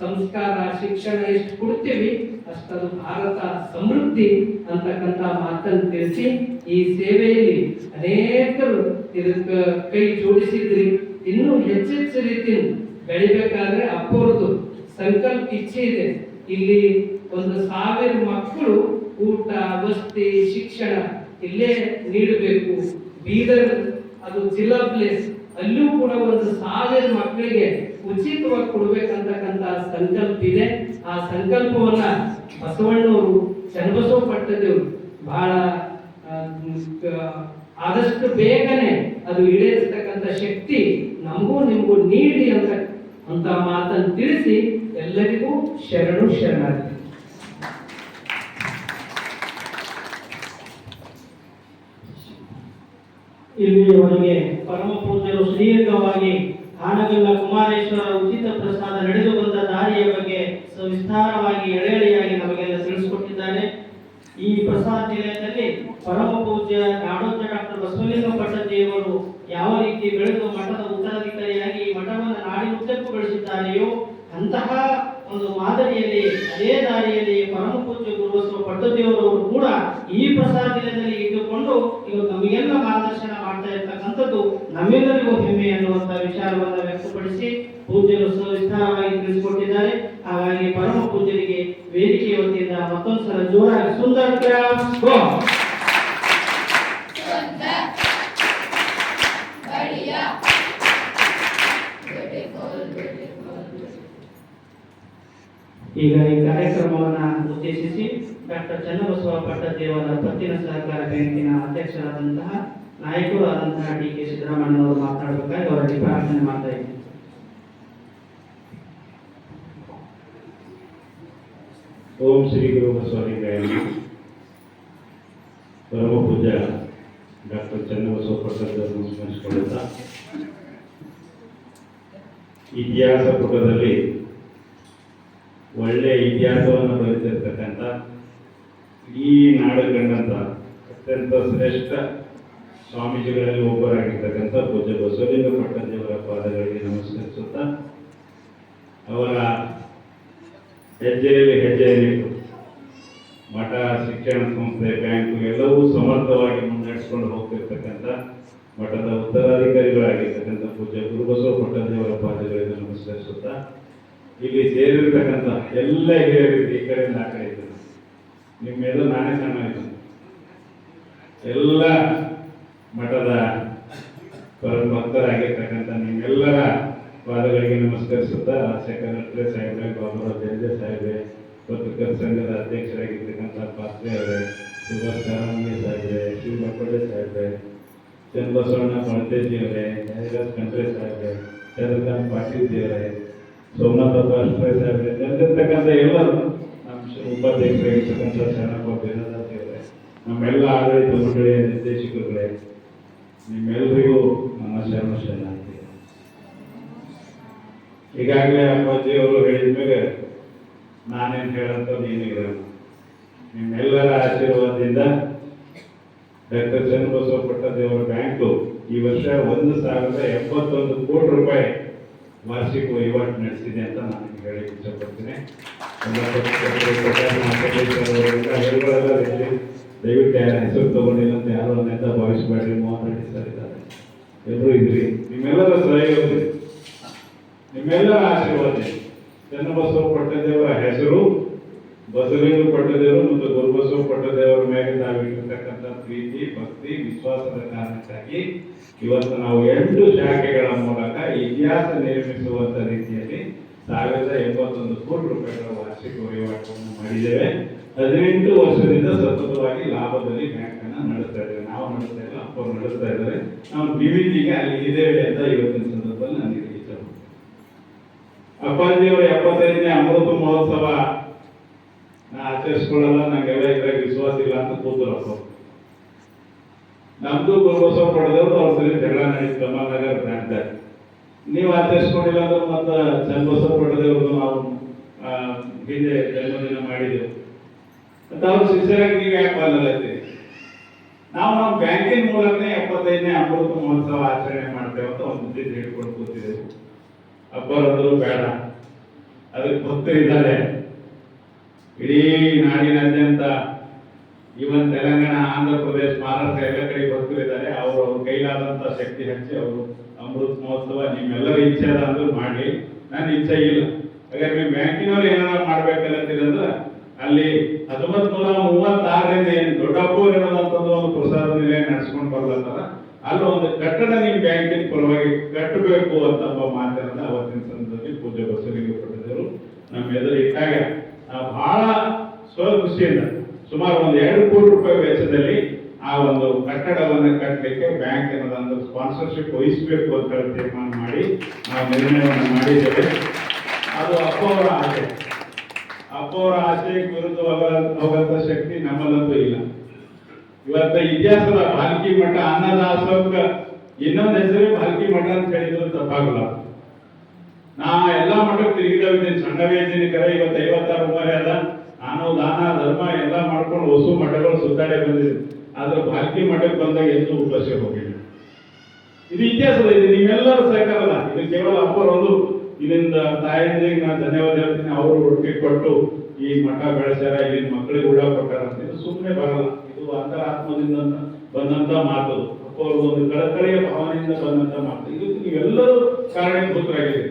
ಸಂಸ್ಕಾರ ಶಿಕ್ಷಣ ಎಷ್ಟು ಕೊಡ್ತೀವಿ ಅಷ್ಟದು ಭಾರತ ಸಮೃದ್ಧಿ ಅಂತಕ್ಕಂಥ ಮಾತನ್ನು ತಿಳಿಸಿ, ಈ ಸೇವೆಯಲ್ಲಿ ಅನೇಕರು ಇದಕ್ಕೆ ಕೈ ಜೋಡಿಸಿದ್ರಿ. ಇನ್ನೂ ಹೆಚ್ಚೆಚ್ಚು ರೀತಿಯಿಂದ ಬೆಳಿಬೇಕಾದ್ರೆ ಅಪ್ಪವ್ರದ್ದು ಸಂಕಲ್ಪ ಇಚ್ಛೆ ಇದೆ. ಇಲ್ಲಿ 1,000 ಮಕ್ಕಳು ಊಟ ವಸತಿ ಶಿಕ್ಷಣ ಇಲ್ಲೇ ನೀಡಬೇಕು. ಬೀದರ್ ಅದು ಜಿಲ್ಲಾ ಪ್ಲೇಸ್, ಅಲ್ಲೂ ಕೂಡ 1,000 ಮಕ್ಕಳಿಗೆ ಉಚಿತವಾಗಿ ಕೊಡ್ಬೇಕಂತಕ್ಕಂಥ ಸಂಕಲ್ಪ ಇದೆ. ಆ ಸಂಕಲ್ಪವನ್ನ ಬಸವಣ್ಣವರು, ಚನ್ನಬಸವ ಪಟ್ಟದೇವರು ಬಹಳ ಆದಷ್ಟು ಬೇಗನೆ ಅದು ಈಡೇರಿಸತಕ್ಕಂಥ ಶಕ್ತಿ ನಮಗೂ ನಿಮಗೂ ನೀಡಿ ಅಂತ ಅಂತ ಮಾತನ್ನು ತಿಳಿಸಿ ಎಲ್ಲರಿಗೂ ಶರಣು ಶರಣಾರ್ಥಿ. ಇಲ್ಲಿಯವರೆಗೆ ಪರಮ ಪೂಜ್ಯರು ಸುದೀರ್ಘವಾಗಿ ಹಾನಗಲ್ಲ ಕುಮಾರೇಶ್ವರ ಉಚಿತ ಪ್ರಸಾದ ನಡೆದು ಬಂದ ದಾರಿಯ ಬಗ್ಗೆ ಸವಿಸ್ತಾರವಾಗಿ ಎಳೆಯಾಗಿ ನಮಗೆಲ್ಲ ತಿಳಿಸಿಕೊಟ್ಟಿದ್ದಾರೆ. ಈ ಪ್ರಸಾದ ನಿಲಯದಲ್ಲಿ ಪರಮ ಪೂಜ್ಯ ನಾಡೋಜ ಡಾಕ್ಟರ್ ಬಸವಲಿಂಗ ಪಟ್ಟದೇವರು ಯಾವ ರೀತಿ ಬೆಳೆದು ಮಠದ ಉತ್ತರಾಧಿಕಾರಿಯಾಗಿ ಈ ಮಠವನ್ನು ನಾಡಿನುದ್ದಕ್ಕೂ ಬೆಳೆಸಿದ್ದಾರೆಯೋ ಅಂತಹ ಒಂದು ಮಾದರಿಯಲ್ಲಿ ಅದೇ ದಾರಿಯಲ್ಲಿ ಪರಮ ಪೂಜ್ಯ ಗುರುಬಸವ ಪಟ್ಟದೇವರವರು ಕೂಡ ಈ ಪ್ರಸಾದ ನಿಲಯದಲ್ಲಿ ಇಟ್ಟುಕೊಂಡು ಇವತ್ತು ನಮಗೆಲ್ಲ ಮಾರ್ಗದರ್ಶನ ಮಾಡ್ತಾ ಇರ್ತಕ್ಕಂಥದ್ದು ನಮ್ಮೆಲ್ಲರಿಗೂ ಹೆಮ್ಮೆ ಅನ್ನುವಂಥ ವಿಚಾರವನ್ನು ವ್ಯಕ್ತಪಡಿಸಿ ಪೂಜ್ಯರು ಸವಿಸ್ತಾರವಾಗಿ ತಿಳಿಸಿಕೊಟ್ಟಿದ್ದಾರೆ. ಹಾಗಾಗಿ ಪರಮ ಪೂಜ್ಯರಿಗೆ ವೇದಿಕೆಯ ವತಿಯಿಂದ ಮತ್ತೊಂದು ಸಲ ಜೋರಾಗಿ ಸುಂದರ ಕ್ಲಾಪ್ಸ್ ಗೋ. ಈಗ ಈ ಕಾರ್ಯಕ್ರಮವನ್ನು ಉದ್ದೇಶಿಸಿ ಡಾಕ್ಟರ್ ಚನ್ನಬಸವ ಪಟ್ಟದೇವರ ಪತ್ತಿನ ಸಹಕಾರ ಬ್ಯಾಂಕಿನ ಅಧ್ಯಕ್ಷರಾದಂತಹ ನಾಯಕರು ಆದಂತಹ ಡಿ.ಕೆ. ಸಿದ್ದರಾಮಯ್ಯನವರು ಮಾತನಾಡಬೇಕಾಗಿ ಅವರಲ್ಲಿ ಪ್ರಾರ್ಥನೆ ಮಾಡ್ತಾ ಇದ್ದೀನಿ. ಓಂ ಶ್ರೀ ಗುರು ಬಸವಲಿಂಗಾಯ. ಪರಮ ಪೂಜ್ಯ ಡಾಕ್ಟರ್ ಚನ್ನಬಸವ ಪಟ್ಟದೇವರನ್ನು ಸ್ಮರಿಸಿಕೊಳ್ಳುತ್ತಾ ಇತಿಹಾಸ ಪುಟದಲ್ಲಿ ಒಳ್ಳೆಯ ಇತಿಹಾಸವನ್ನು ಬರೆದಿರ್ತಕ್ಕಂಥ ಈ ನಾಡು ಕಂಡಂಥ ಅತ್ಯಂತ ಶ್ರೇಷ್ಠ ಸ್ವಾಮೀಜಿಗಳಲ್ಲಿ ಒಬ್ಬರಾಗಿರ್ತಕ್ಕಂಥ ಪೂಜ್ಯ ಬಸವಲಿಂಗ ಪಟ್ಟದೇವರ ಪಾದಗಳಿಗೆ ನಮಸ್ಕರಿಸುತ್ತಾ ಅವರ ಹೆಜ್ಜೆಯಲ್ಲಿ ಹೆಜ್ಜೆಯಲ್ಲಿಟ್ಟು ಮಠ, ಶಿಕ್ಷಣ ಸಂಸ್ಥೆ, ಬ್ಯಾಂಕು ಎಲ್ಲವೂ ಸಮರ್ಥವಾಗಿ ಮುನ್ನಡೆಸಿಕೊಂಡು ಹೋಗ್ತಿರ್ತಕ್ಕಂಥ ಮಠದ ಉತ್ತರಾಧಿಕಾರಿಗಳಾಗಿರ್ತಕ್ಕಂಥ ಪೂಜ್ಯ ಗುರುಬಸವ ಪಟ್ಟದೇವರ ಪಾದಗಳಿಗೆ ನಮಸ್ಕರಿಸುತ್ತಾ ಇಲ್ಲಿ ಸೇರಿರ್ತಕ್ಕಂಥ ಎಲ್ಲ ಹಿರಿಯರಿಗೆ ಈ ಕಡೆಯಿಂದ ಆ ಕಡೆ ಇದ್ದಾರೆ. ನಿಮ್ಮೆಲ್ಲ ನಾನೇ ಸಣ್ಣ ಇದ್ದೀನಿ. ಎಲ್ಲ ಮಠದ ಭಕ್ತರಾಗಿರ್ತಕ್ಕಂಥ ನಿಮ್ಮೆಲ್ಲರ ಪಾದಗಳಿಗೆ ನಮಸ್ಕರಿಸುತ್ತಾ ಶೇಖರ ಸಾಹೇಬ್ರೆ, ಬಾಬುರಾವ್ ಜಯಜೆ ಸಾಹೇಬ್ರೆ, ಪತ್ರಕರ್ತರ ಸಂಘದ ಅಧ್ಯಕ್ಷರಾಗಿರ್ತಕ್ಕಂಥ ಪಾತ್ರೆ ಅವರೇ, ಸುಭಾಷ್ ಕಾರಂಗಿ ಸಾಹೇಬ್ರೆ, ಶಿವ ಬಪ್ಪಡೆ ಸಾಹೇಬ್ರೆ, ಚನ್ನಬಸವಣ್ಣ ಪಳತೇಜಿ ಅವರೇ, ಜಯರಾಜ್ ಕಂಡ್ರೆ ಸಾಹೇಬ್ರೆ, ಚಂದ್ರಕಾಂತ್ ಪಾಟೀಲ್ ಅವರೇ, ಸೋಮನಾಥ ಪಾಸ್ಟ್ರೆ ಸಾಹೇಬ್ರೆ, ನೆರೆದಿರ್ತಕ್ಕಂಥ ಎಲ್ಲರೂ ನಮ್ಮ ಉಪಾಧ್ಯಕ್ಷರಾಗಿರ್ತಕ್ಕಂಥ ಶರಣಪ್ಪ ಬೇನದಾಸ್ ಅವರೇ, ನಮ್ಮೆಲ್ಲ ಆಡಳಿತ ಮಂಡಳಿಯ ನಿರ್ದೇಶಕರುಗಳೇ, ನಿಮ್ಮೆಲ್ಲರಿಗೂ ನನ್ನ ಶರಣ ಶರಣಾರ್ಥಿ. ಈಗಾಗಲೇ ಅಪ್ಪಾಜಿಯವರು ಹೇಳಿದ ಮೇಲೆ ನಾನೇನು ಹೇಳೋಂಥದ್ದು ಏನಿಲ್ಲ. ನಿಮ್ಮೆಲ್ಲರ ಆಶೀರ್ವಾದದಿಂದ ಡಾಕ್ಟರ್ ಚನ್ನಬಸವ ಪಟ್ಟದೇವರ ಬ್ಯಾಂಕು ಈ ವರ್ಷ 1,071 ಕೋಟಿ ರೂಪಾಯಿ ವಾರ್ಷಿಕ ವಹಿವಾಟು ನಡೆಸಿದೆ ಅಂತ ನಾನು ಹೇಳಿ ಇಷ್ಟಪಡ್ತೀನಿ. ದಯವಿಟ್ಟು ಯಾರ ಹೆಸರು ತಗೊಂಡಿಲ್ಲ ಅಂತ ಯಾರು ಅನ್ನೋದ ಭಾವಿಸಬೇಡ್ರಿ. ಮೋಹನ್ ರೆಡ್ಡಿ ಸರ್ ಇದ್ದಾರೆ, ಎಲ್ಲರೂ ಇದ್ರಿ. ನಿಮ್ಮೆಲ್ಲರ ಸಹಯೋಗ, ನಿಮ್ಮೆಲ್ಲರ ಆಶೀರ್ವಾದ. ಚನ್ನಬಸವ ಪಟ್ಟದೇವರ ಹೆಸರು ಬಸವಲಿಂಗ ಪಟ್ಟದೇವರು ಮತ್ತು ಗುರುಬಸವ ಪಟ್ಟದೇವರ ಮೇಲೆ ತಾವಿಟ್ಟಿರ್ತಕ್ಕಂಥ ಪ್ರೀತಿ, ಭಕ್ತಿ, ವಿಶ್ವಾಸದ ಕಾರಣಕ್ಕಾಗಿ ಇವತ್ತು ನಾವು 8 ಶಾಖೆಗಳ ಮೂಲಕ ಇತಿಹಾಸ ನಿರ್ಮಿಸುವಂತ ರೀತಿಯಲ್ಲಿ 1,071 ಕೋಟಿ ರೂಪಾಯಿಗಳ ವಾರ್ಷಿಕ ವಹಿವಾಟನ್ನು ಮಾಡಿದ್ದೇವೆ. 18 ವರ್ಷದಿಂದ ಸತತವಾಗಿ ಲಾಭದಲ್ಲಿ ಬ್ಯಾಂಕ್ ಅನ್ನ ನಡೆಸ್ತಾ ಇದ್ದೇವೆ. ನಾವು ನಡೆಸ್ತಾ ಇಲ್ಲ, ಅವರು ನಡೆಸ್ತಾ ಇದ್ದಾರೆ. ನಾವು ಡಿವಿಟಿಗೆ ಅಲ್ಲಿ ಇದ್ದೇವೆ ಅಂತ ಇವತ್ತಿನ ಸಂದರ್ಭದಲ್ಲಿ ನಾನು ಇಷ್ಟ. ಅಪ್ಪಾಜಿಯವರ 75ನೇ ಅಮೃತ ಮಹೋತ್ಸವ ಆಚರಿಸ್ಕೊಳ್ಳಲ್ಲ, ನಂಗೆಲ್ಲ ಇದ್ರಾಗ ವಿಶ್ವಾಸ ಇಲ್ಲ ಅಂತ ಕೂತರಪ್ಪ. ನಮ್ದು ಗುರುಬಸವ ಪಡೆದವರು ಅವ್ರ ಸರಿ ಜಗಳ ನಡೀತು ಕಮಲನಗರ್ ಬ್ರಾಂಚ್ದಾಗ. ನೀವು ಆಚರಿಸ್ಕೊಂಡಿಲ್ಲ ಅಂದ್ರೆ ಮತ್ತೆ ಚನ್ನಬಸವ ಪಡೆದವ್ರದ್ದು ನಾವು ಹಿಂದೆ ಜನ್ಮದಿನ ಮಾಡಿದೆವು ಅಂತ ಅವ್ರ ಶಿಷ್ಯರಾಗಿ ನೀವು ಯಾಕೆ ಪಾಲೈತೀರಿ? ನಾವು ನಮ್ಮ ಬ್ಯಾಂಕಿನ ಮೂಲಕನೇ 75ನೇ ಅಮೃತ ಮಹೋತ್ಸವ ಆಚರಣೆ ಮಾಡ್ತೇವೆ ಅಂತ ಒಂದು ಬುದ್ಧಿ ಹೇಳ್ಕೊಂಡು ಕೂತಿದ್ದೆವು. ಅಬ್ಬರದ್ರು ಬೇಡ, ಅದಕ್ಕೆ ಭಕ್ತರಿದ್ದಾರೆ ಇಡೀ ನಾಡಿನಾದ್ಯಂತ. ಇವನ್ ತೆಲಂಗಾಣ, ಆಂಧ್ರ ಪ್ರದೇಶ, ಮಹಾರಾಷ್ಟ್ರ ಎಲ್ಲ ಕಡೆ ಭಕ್ತರಿದ್ದಾರೆ. ಅವರು ಕೈಲಾದಂತ ಶಕ್ತಿ ಹಚ್ಚಿ ಅವರು ಅಮೃತ ಮಹೋತ್ಸವ ನಿಮ್ಮೆಲ್ಲರ ಇಚ್ಛೆ ಅದ ಅಂದ್ರೆ ಮಾಡಿ. ನನ್ನ ಇಚ್ಛೆ ಇಲ್ಲ. ಹಾಗಾದ್ರೆ ನೀವು ಬ್ಯಾಂಕಿನವ್ರು ಏನಾರ ಮಾಡ್ಬೇಕಂತೀರಂದ್ರೆ ಅಲ್ಲಿ 1936ರಿಂದ ಏನು ದೊಡ್ಡಪ್ಪೂರ್ ಅನ್ನೋದಂತಂದು ಒಂದು ಪ್ರಸಾದ ನಿಲಯ ನಡೆಸ್ಕೊಂಡು ಬರ್ಲತ್ತಾರ. ಅಲ್ಲಿ ಒಂದು ಕಟ್ಟಡ ನಿಮ್ಮ ಬ್ಯಾಂಕಿನ ಪರವಾಗಿ ಕಟ್ಟಬೇಕು ಅಂತ ಒಬ್ಬ ಮಾತನ್ನ ಅವತ್ತಿನ ಸಂದರ್ಭದಲ್ಲಿ ಪೂಜ್ಯ ಬಸವಲಿಂಗ ಪಟ್ಟದೇವರು ನಮ್ಮ ಎದುರು ಇಟ್ಟಾಗ ಬಹಳ ಸ್ವದೃಷ್ಟಿಯಿಂದ ಸುಮಾರು 2 ಕೋಟಿ ರೂಪಾಯಿ ವೆಚ್ಚದಲ್ಲಿ ಆ ಆ ಒಂದು ಕಟ್ಟಡವನ್ನು ಕಟ್ಟಲಿಕ್ಕೆ ಬ್ಯಾಂಕ್ ಏನದಂದ್ರೆ ಸ್ಪಾನ್ಸರ್ಶಿಪ್ ವಹಿಸಬೇಕು ಅಂತ ಹೇಳಿ ತೀರ್ಮಾನ ಮಾಡಿ ನಾವು ನಿರ್ಣಯವನ್ನು ಮಾಡಿದ್ದೇವೆ. ಅದು ಅಪ್ಪವರ ಆಸೆ. ಅಪ್ಪವರ ಆಸೆಗೆ ವಿರುದ್ಧವಾಗಿ ಹೋಗಂತ ಶಕ್ತಿ ನಮ್ಮಲ್ಲಂತೂ ಇಲ್ಲ. ಇವತ್ತ ಇತಿಹಾಸದ ಭಾಲ್ಕಿ ಮಠ ಅನ್ನದಾಸೋಹ ಇನ್ನೊಂದು ಹೆಸರೇ ಭಾಲ್ಕಿ ಮಠ ಅಂತ ಹೇಳಿದ್ರು ತಪ್ಪಾಗಲ್ಲ. ನಾ ಎಲ್ಲಾ ಮಠಕ್ಕೆ ತಿರುಗಿದವಿದ್ದೀನಿ, ಸಣ್ಣವೇ ಇದ್ದೀನಿ ಕರೆ, ಇವತ್ತು 56 ಉಮರೆ ಅದ. ನಾನು ದಾನ ಧರ್ಮ ಎಲ್ಲ ಮಾಡ್ಕೊಂಡು ಹೊಸ ಮಠಗಳು ಸುತ್ತಾಡೆ ಬಂದಿದ್ದೀನಿ. ಆದ್ರೆ ಭಾಲ್ಕಿ ಮಠಕ್ಕೆ ಬಂದಾಗ ಎಂದೂ ಉಪಸ್ಯ ಹೋಗಿಲ್ಲ. ಇದು ಇತಿಹಾಸದ, ಇದು ನಿಮ್ಮೆಲ್ಲರೂ ಸಹಕಾರಲ್ಲ. ಇದು ಕೇವಲ ಅಪ್ಪರೊಂದು ಇದರಿಂದ ತಾಯಿಯಂದಿಗೆ ನಾನು ಧನ್ಯವಾದ ಹೇಳ್ತೀನಿ. ಅವರು ಒಟ್ಟಿಗೆ ಕೊಟ್ಟು ಈ ಮಠ ಬೆಳೆಸ್ಯಾರ, ಇಲ್ಲಿನ ಮಕ್ಕಳಿಗೆ ಕೂಡ ಕೊಟ್ಟಾರ ಅಂತ. ಇದು ಸುಮ್ಮನೆ ಬರಲ್ಲ, ಇದು ಅಂತರಾತ್ಮದಿಂದ ಬಂದಂತ ಮಾತು. ಅಪ್ಪವ್ರದ್ದು ಒಂದು ಕಳಕಳಿಯ ಭಾವನೆಯಿಂದ ಬಂದಂತ ಮಾತು. ಇದು ನೀವೆಲ್ಲರೂ ಕಾರಣೀಭೂತರಾಗಿದೆ.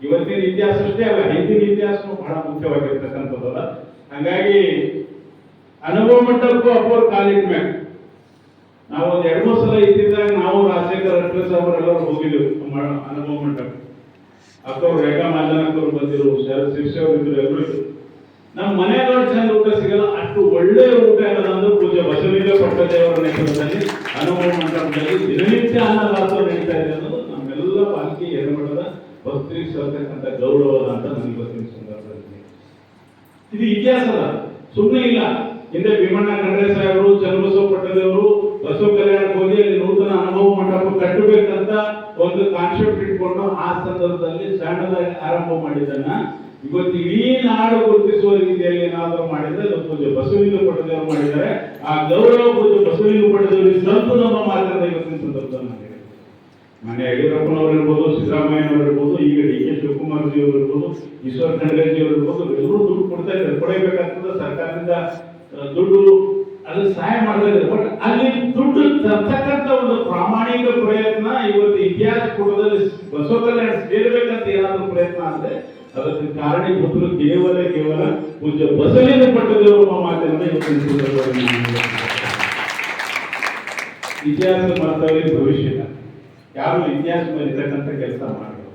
ಇವತ್ತಿನ ಇತಿಹಾಸ ಅಷ್ಟೇ ಅಲ್ಲ, ಹಿಂದಿನ ಇತಿಹಾಸನೂ ಬಹಳ ಮುಖ್ಯವಾಗಿರ್ತಕ್ಕಂಥದ್ದಲ್ಲ. ಹಾಗಾಗಿ ಅನುಭವ ಮಟ್ಟಕ್ಕೂ ಅಪ್ಪವ್ರ ಕಾಲಿಟ್ಮ್ಯಾಗ ನಾವು ಒಂದು 2-3 ಸಲ ಇದ್ದಿದ್ದಾಗ ನಾವು ರಾಜಶೇಖರ್ ಅಟ್ರಸ್ ಅವರೆಲ್ಲರೂ ಹೋಗಿದ್ದೆವು ಅನುಭವ ಮಟ್ಟಕ್ಕೆ. ಅಕ್ಕವ್ರು ರೇಖಾ ಮಾಲ್ಜನಕ್ಕವ್ರು ಬಂದಿರು, ಶಿರ್ಷವ್ರು ಇದ್ರು, ಎಲ್ಲರೂ ಇದ್ರು. ನಮ್ಮ ಮನೆಯವ್ರ ಚಂದ ಊಟ ಸಿಗಲ್ಲ, ಅಷ್ಟು ಒಳ್ಳೆ ಊಟ ಇರೋದಂದ್ರೆ ಪೂಜೆ ಬಸವಲಿಂಗ ಪಟ್ಟದೇವರ ನೇತೃತ್ವದಲ್ಲಿ ಅನುಭವ ಮಂಟಪದಲ್ಲಿ ದಿನನಿತ್ಯ ಅನ್ನದಾಸೋಹ ನಡೀತಾ ಇದೆ ಅನ್ನೋದು ನಮ್ಮೆಲ್ಲ ಪಾಲಿಕೆ ಎಡಮಠದ ಭಕ್ತರಿಗೆ ಸಲ್ತಕ್ಕಂಥ ಗೌರವದ ಅಂತ ನನಗೆ ಇವತ್ತಿನ ಸಂದರ್ಭದಲ್ಲಿ. ಇದು ಇತಿಹಾಸದ, ಸುಮ್ಮನೆ ಇಲ್ಲ. ಹಿಂದೆ ಭೀಮಣ್ಣ ಖಂಡ್ರೆ ಸಾಹೇಬರು, ಚನ್ನಬಸವ ಪಟ್ಟದೇವರು ಬಸವ ಕಲ್ಯಾಣಕ್ಕೆ ಹೋಗಿ ಅಲ್ಲಿ ನೂತನ ಅನುಭವ ಮಂಟಪ ಕಟ್ಟಬೇಕಂತ ಒಂದು ಕಾನ್ಸೆಪ್ಟ್ ಇಟ್ಕೊಂಡು ಆ ಸಂದರ್ಭದಲ್ಲಿ ಸಣ್ಣದಾಗಿ ಆರಂಭ ಮಾಡಿದ್ದನ್ನ ಇವತ್ತು ಇಡೀ ನಾಡು ಗುರುತಿಸುವ ರೀತಿಯಲ್ಲಿ ಏನಾದರೂ ಮಾಡಿದ್ರೆ ಅದು ಪೂಜೆ ಬಸವಲಿಂಗ ಪಟ್ಟದೇವರು ಮಾಡಿದ್ದಾರೆ. ಆ ಗೌರವ ಪೂಜೆ ಬಸವಲಿಂಗ ಪಟ್ಟದೇವರಿಗೆ ಸ್ವಲ್ಪ ನಮ್ಮ ಮಾತಾಡಿದ ಇವತ್ತಿನ ಸಂದರ್ಭದಲ್ಲಿ ಮನೆ ಯಡಿಯೂರಪ್ಪನವರು ಇರ್ಬೋದು, ಸಿದ್ದರಾಮಯ್ಯನವರು ಇರ್ಬೋದು, ಈಗ ಡಿ.ಕೆ. ಶಿವಕುಮಾರ್ ಜಿ ಅವರು ಇರ್ಬೋದು, ಈಶ್ವರ್ ಖಂಡ್ರೆ ಜಿ ಅವರು ಇರ್ಬೋದು, ಎಲ್ಲರೂ ದುಡ್ಡು ಕೊಡ್ತಾ ಇದ್ದಾರೆ. ಕೊಡಬೇಕಾಗ್ತದೆ ಸರ್ಕಾರದಿಂದ ದುಡ್ಡು, ಅದು ಸಹಾಯ ಮಾಡ್ತಾ ಇದ್ದಾರೆ. ಬಟ್ ಅಲ್ಲಿ ದುಡ್ಡು ತರ್ತಕ್ಕಂಥ ಒಂದು ಪ್ರಾಮಾಣಿಕ ಪ್ರಯತ್ನ ಇವತ್ತು ಇತಿಹಾಸ ಪುಟದಲ್ಲಿ ಬಸವ ಕಲ್ಯಾಣ ಸೇರ್ಬೇಕಂತ ಏನಾದರೂ ಪ್ರಯತ್ನ ಅಂದ್ರೆ ಅದಕ್ಕೆ ಕಾರಣೀಭೂತರು ಕೇವಲ ಪೂಜ್ಯ ಬಸವಲಿಂಗ ಪಟ್ಟದೇವರು ಮಾತಿನಿಂದ ಇವತ್ತಿನ ಸಂದರ್ಭದಲ್ಲಿ ಇತಿಹಾಸ ಮಾಡ್ತಾವೆ ಭವಿಷ್ಯ. ಯಾರು ಇತಿಹಾಸ ಬರೀತಕ್ಕಂಥ ಕೆಲಸ ಮಾಡಿದ್ರು,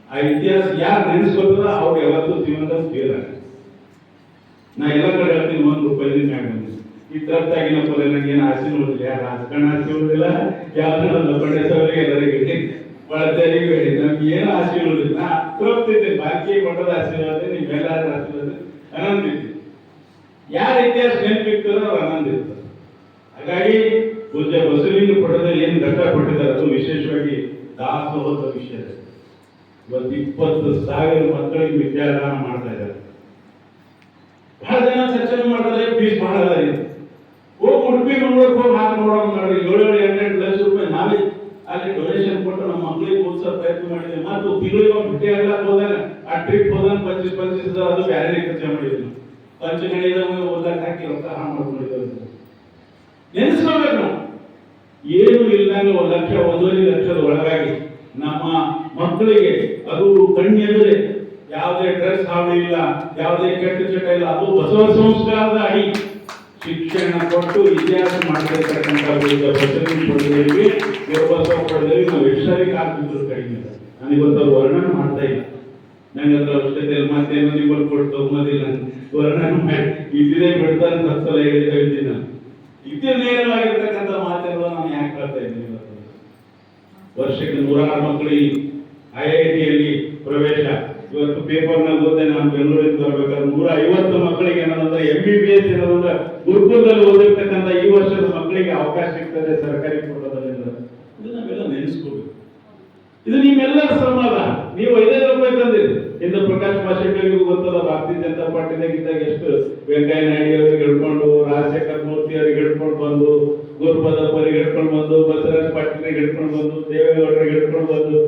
ಆ ಇತಿಹಾಸ ಯಾರು ನೆನೆಸ್ಕೊತಾರ ಅವ್ರು ಯಾವತ್ತೂ ಜೀವನದಲ್ಲಿ ಫೇಲ್ ಆಗ. ನಾ ಎಲ್ಲ ಕಡೆ ಹೇಳ್ತೀನಿ, ₹1 ಮ್ಯಾಗ ಈ ತಪ್ಪಾಗಿನ ಪದ ನನಗೆ ಏನು ಆಸೆ ನೋಡಿಲ್ಲ, ಯಾರು ರಾಜಕಾರಣ ಆಸೆ ನೋಡಿಲ್ಲ, ಯಾವ್ದು ಪಂಡಿತವರಿಗೆ ಎಲ್ಲರಿಗೆ ಬಳತರಿಗೆ ಹೇಳಿ ನಮ್ಗೆ ಏನು ಆಸೆ ನೋಡಿಲ್ಲ. ನಾ ತೃಪ್ತಿದ್ದೆ, ಬಾಕಿ ಮಠದ ಆಶೀರ್ವಾದ, ನಿಮ್ಮೆಲ್ಲರ ಆಶೀರ್ವಾದ ಆನಂದ ಇತ್ತು. ಯಾರ ಇತಿಹಾಸ ನೆನಪಿರ್ತಾರೋ ಅವ್ರು ಆನಂದ ಇರ್ತಾರೆ. ಹಾಗಾಗಿ ಪೂಜ್ಯ ಬಸವಲಿಂಗ ಪಟ್ಟದಲ್ಲಿ ಏನು ಘಟ್ಟ ಕೊಟ್ಟಿದ್ದಾರೆ ಅದು ವಿಶೇಷವಾಗಿ ದಾಸೋಹದ ವಿಷಯ. ಇವತ್ತು 20,000 ಮಕ್ಕಳಿಗೆ ವಿದ್ಯಾದಾನ ಮಾಡ್ತಾ ಇದ್ದಾರೆ. ಬಹಳ ಜನ ಚರ್ಚೆ ಮಾಡ್ತಾರೆ, ಫೀಸ್ ಬಹಳ ಅದ. ಹೋಗಿ ಉಡುಪಿ ಮಂಗಳೂರಿಗೆ ಹೋಗಿ ಹಾಕಿ ನೋಡೋಣ ನೋಡಿ, 7-8 ಲಕ್ಷ ರೂಪಾಯಿ ನಾವೇ ಅಲ್ಲಿ ಡೊನೇಷನ್ ಕೊಟ್ಟು ನಮ್ಮ ಮಕ್ಕಳಿಗೆ ಓದಿಸೋ ಪ್ರಯತ್ನ ಮಾಡಿದ್ದೇವೆ. ಮತ್ತು ತಿಂಗಳಿಗೆ ಒಂದು ಭೇಟಿ ಆಗ್ಲಾಕ ಹೋದಾಗ ಆ ಟ್ರಿಪ್ ಹೋದಾಗ 25,000 ಅದು ಬೇರೆ ಖರ್ಚು ಮಾಡಿದ್ವಿ. ಪಂಚಗಣಿದಾಗ ಓದಕ್ಕೆ ಹಾಕಿ ರೊಕ್ಕ ಹಾಳು ಮಾಡ್ಕೊಂಡಿದ್ದೇವೆ. ನೆನೆಸ್ಕೋಬೇಕು ನಾವು, ಏನು ಇಲ್ಲದಂಗೆ 1,00,000 ಲಕ್ಷದ ಒಳಗಾಗಿ ನಮ್ಮ ಮಕ್ಕಳಿಗೆ ಅದು ಕಣ್ಣೆದುರೆ ಯಾವುದೇ ಡ್ರೆಸ್ ಹಾವಳಿ ಇಲ್ಲ, ಯಾವುದೇ ಕೆಟ್ಟ ಚಟ ಇಲ್ಲ, ಅದು ಬಸವ ಸಂಸ್ಕಾರದ ಅಡಿ ಶಿಕ್ಷಣ ಕೊಟ್ಟು ಇತಿಹಾಸ ಮಾಡಿರ್ತಕ್ಕಂಥ ಬಸವಲಿಂಗ ಪಟ್ಟದೇವರಿಗೆ ಬಸವ ಪಟ್ಟದೇವರಿಗೆ ನಾವು ಎಷ್ಟರಿಗೆ ಆಗ್ತಿದ್ರು ಕಡಿಮೆ. ನನಗೊತ್ತು ವರ್ಣನೆ ಮಾಡ್ತಾ ಇಲ್ಲ, ನಂಗೆ ಅದ್ರ ಅವಶ್ಯಕತೆ ಇಲ್ಲ. ಮತ್ತೇನೋ ನಿಮ್ಮಲ್ಲಿ ಕೊಟ್ಟು ತಗೊಂಬೋದಿಲ್ಲ, ವರ್ಣನೆ ಮಾಡಿ ಇದೇ ಬಿಡ್ತಾರೆ ಅಂತ ಸಲ ಹೇಳ್ತೀನಿ. ನಾನು ಇದೇ ನೇರವಾಗಿರ್ತಕ್ಕಂಥ ಮಾತುಗಳು ನಾನು ಯಾಕೆ ಹೇಳ್ತಾ ಇದ್ದೀನಿ. ವರ್ಷಕ್ಕೆ 106 ಮಕ್ಕಳಿಗೆ IIT-ಯಲ್ಲಿ ಪ್ರವೇಶ. ಇವತ್ತು ಪೇಪರ್ನಲ್ಲಿ ಓದಿದೆ, ನಾನು ಬೆಂಗಳೂರಿಂದ ಬರ್ಬೇಕಾದ್ರೆ 150 ಮಕ್ಕಳಿಗೆ ಏನಂದ್ರೆ MBBS ಏನಂದ್ರೆ ಗುರುಕುಲದಲ್ಲಿ ಓದಿರ್ತಕ್ಕಂಥ ಈ ವರ್ಷದ ಮಕ್ಕಳಿಗೆ ಅವಕಾಶ ಸಿಗ್ತದೆ ಸರ್ಕಾರಿ ಕೋಟದಲ್ಲಿ. ಇದು ನಾವೆಲ್ಲ ನೆನೆಸ್ಕೋಬೇಕು. ಇದು ನಿಮ್ಮೆಲ್ಲರ ಶ್ರಮದ. ನೀವು 5,000 ರೂಪಾಯಿ ತಂದಿರಿ. ಇಂದು ಪ್ರಕಾಶ್ ಮಾಶೆಟ್ಟಿಗೂ ಗೊತ್ತದ, ಭಾರತೀಯ ಜನತಾ ಪಾರ್ಟಿದಾಗಿದ್ದಾಗ ಎಷ್ಟು ವೆಂಕಯ್ಯ ನಾಯ್ಡು ಅವರಿಗೆ ಹಿಡ್ಕೊಂಡು, ರಾಜಶೇಖರ್ ಮೂರ್ತಿ ಅವರಿಗೆ ಹಿಡ್ಕೊಂಡು ಬಂದು, ಗುರುಪದಪ್ಪರಿಗೆ ಹಿಡ್ಕೊಂಡು ಬಂದು, ಬಸವರಾಜ ಪಾಟೀಲ್ರಿಗೆ ಹಿಡ್ಕೊಂಡು ಬಂದು, ದೇವೇಗೌಡರಿಗೆ ಹಿಡ್ಕೊಂಡು ಬಂದು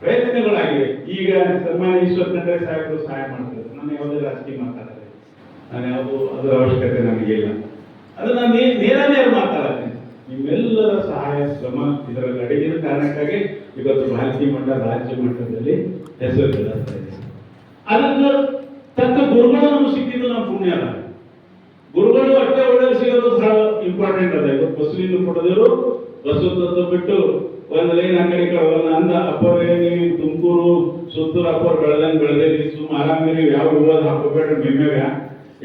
ಪ್ರಯತ್ನಗಳಾಗಿವೆ. ಈಗ ಸನ್ಮಾನ್ಯ ಈಶ್ವರ್ ಖಂಡ್ರೆ ಸಾಹೇಬರು ಸಹಾಯ ಮಾಡ್ತಾರೆ. ನಾನು ಯಾವುದೇ ರಾಜಕೀಯ ಮಾತಾಡ್ತೇನೆ, ನಾನು ಯಾವುದು ಅದರ ಅವಶ್ಯಕತೆ ನನಗಿಲ್ಲ. ಅದು ನಾನು ನೇರ ಮಾತಾಡ್ತೇನೆ. ನಿಮ್ಮೆಲ್ಲರ ಸಹಾಯ ಶ್ರಮ ಇದರಲ್ಲಿ ಅಡಗಿದ ಕಾರಣಕ್ಕಾಗಿ ಇವತ್ತು ಭಾರತೀಯ ಮಟ್ಟ ರಾಜ್ಯ ಮಟ್ಟದಲ್ಲಿ ಹೆಸರು ಗಳಿಸ್ತಾ ಇದೆ. ಅದಕ್ಕೆ ತಕ್ಕ ಗುರುಗಳು ನಮ್ಗೆ ಸಿಕ್ಕಿದ್ದು ನಮ್ಮ ಪುಣ್ಯ ಅಲ್ಲ. ಗುರುಗಳು ಅಷ್ಟೇ ಒಳ್ಳೆ ಸಿಗೋದು ಬಹಳ ಇಂಪಾರ್ಟೆಂಟ್ ಅದ. ಇವತ್ತು ಬಸವಲಿಂಗ ಪಟ್ಟದೇವರು ಬಸವ ಬಿಟ್ಟು ಒಂದು ಲೈನ್ ಆ ಕಡೆ ಅಂದ ಅಪ್ಪರೇ ನೀವು ತುಮಕೂರು ಸುತ್ತೂರು ಅಪ್ಪರು ಬೆಳೆದಂಗೆ ಬೆಳೆದೇರಿ, ಸುಮ್ಮ ಆರಾಮಿರಿ, ಯಾವ ವಿವಾದ ಹಾಕೋಬೇಡ್ರಿ. ನಿಮ್ಮೆಗ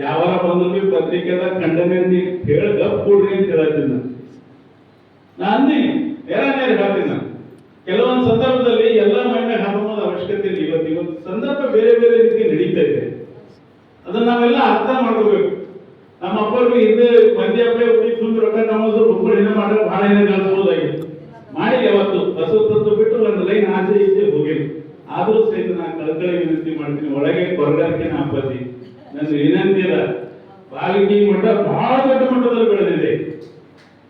ಯಾವಾರ ಬಂದ್ರು ಪತ್ರಿಕೆದಾಗ ಖಂಡನೆ ಹೇಳಿ ಗಪ್ ಕೊಡ್ರಿ ಅಂತ ಹೇಳ್ತೀನಿ ನಾನು ಅಂದಿನಿ ನೇರ ಹೇಳ್ತೀನಿ ನಾನು. ಕೆಲವೊಂದು ಸಂದರ್ಭದಲ್ಲಿ ಎಲ್ಲ ಮೈಂಡ್ ಹಾಕೋದು ಅವಶ್ಯಕತೆ ಇಲ್ಲ. ಇವತ್ತು ಸಂದರ್ಭ ಬೇರೆ ಬೇರೆ ರೀತಿ ನಡೀತಾ ಇದೆ. ಅದನ್ನ ನಾವೆಲ್ಲ ಅರ್ಥ ಮಾಡ್ಕೋಬೇಕು. ನಮ್ಮ ಅಪ್ಪರಿಗೆ ಹಿಂದೆ ಮಂದಿ ಅಪ್ಪೆ ತುಂಬ ರೊಕ್ಕ ನಮ್ಮದು ಬುಕ್ಕಡಿನ ಮಾಡೋ ಬಹಳ ಏನೇ ಕಳ್ಸ್ಬೋದಾಗಿತ್ತು. ಮಾಡಿ ಯಾವತ್ತು ಬಸವ ತತ್ವ ಬಿಟ್ಟು ಒಂದು ಲೈನ್ ಆಚೆ ಈಚೆ ಹೋಗಿಲ್ಲ. ಆದ್ರೂ ಸಹಿತ ನಾನು ಕಳಕಳಿ ವಿನಂತಿ ಮಾಡ್ತೀನಿ, ಒಳಗೆ ಕೊರಗಾರಿಕೆ ನಾಪತಿ ನನ್ನ ವಿನಂತಿ ಅದ. ಬಾಲ್ಮೀಕಿ ಮಠ ಬಹಳ ದೊಡ್ಡ ಮಟ್ಟದಲ್ಲಿ ಬೆಳೆದಿದೆ,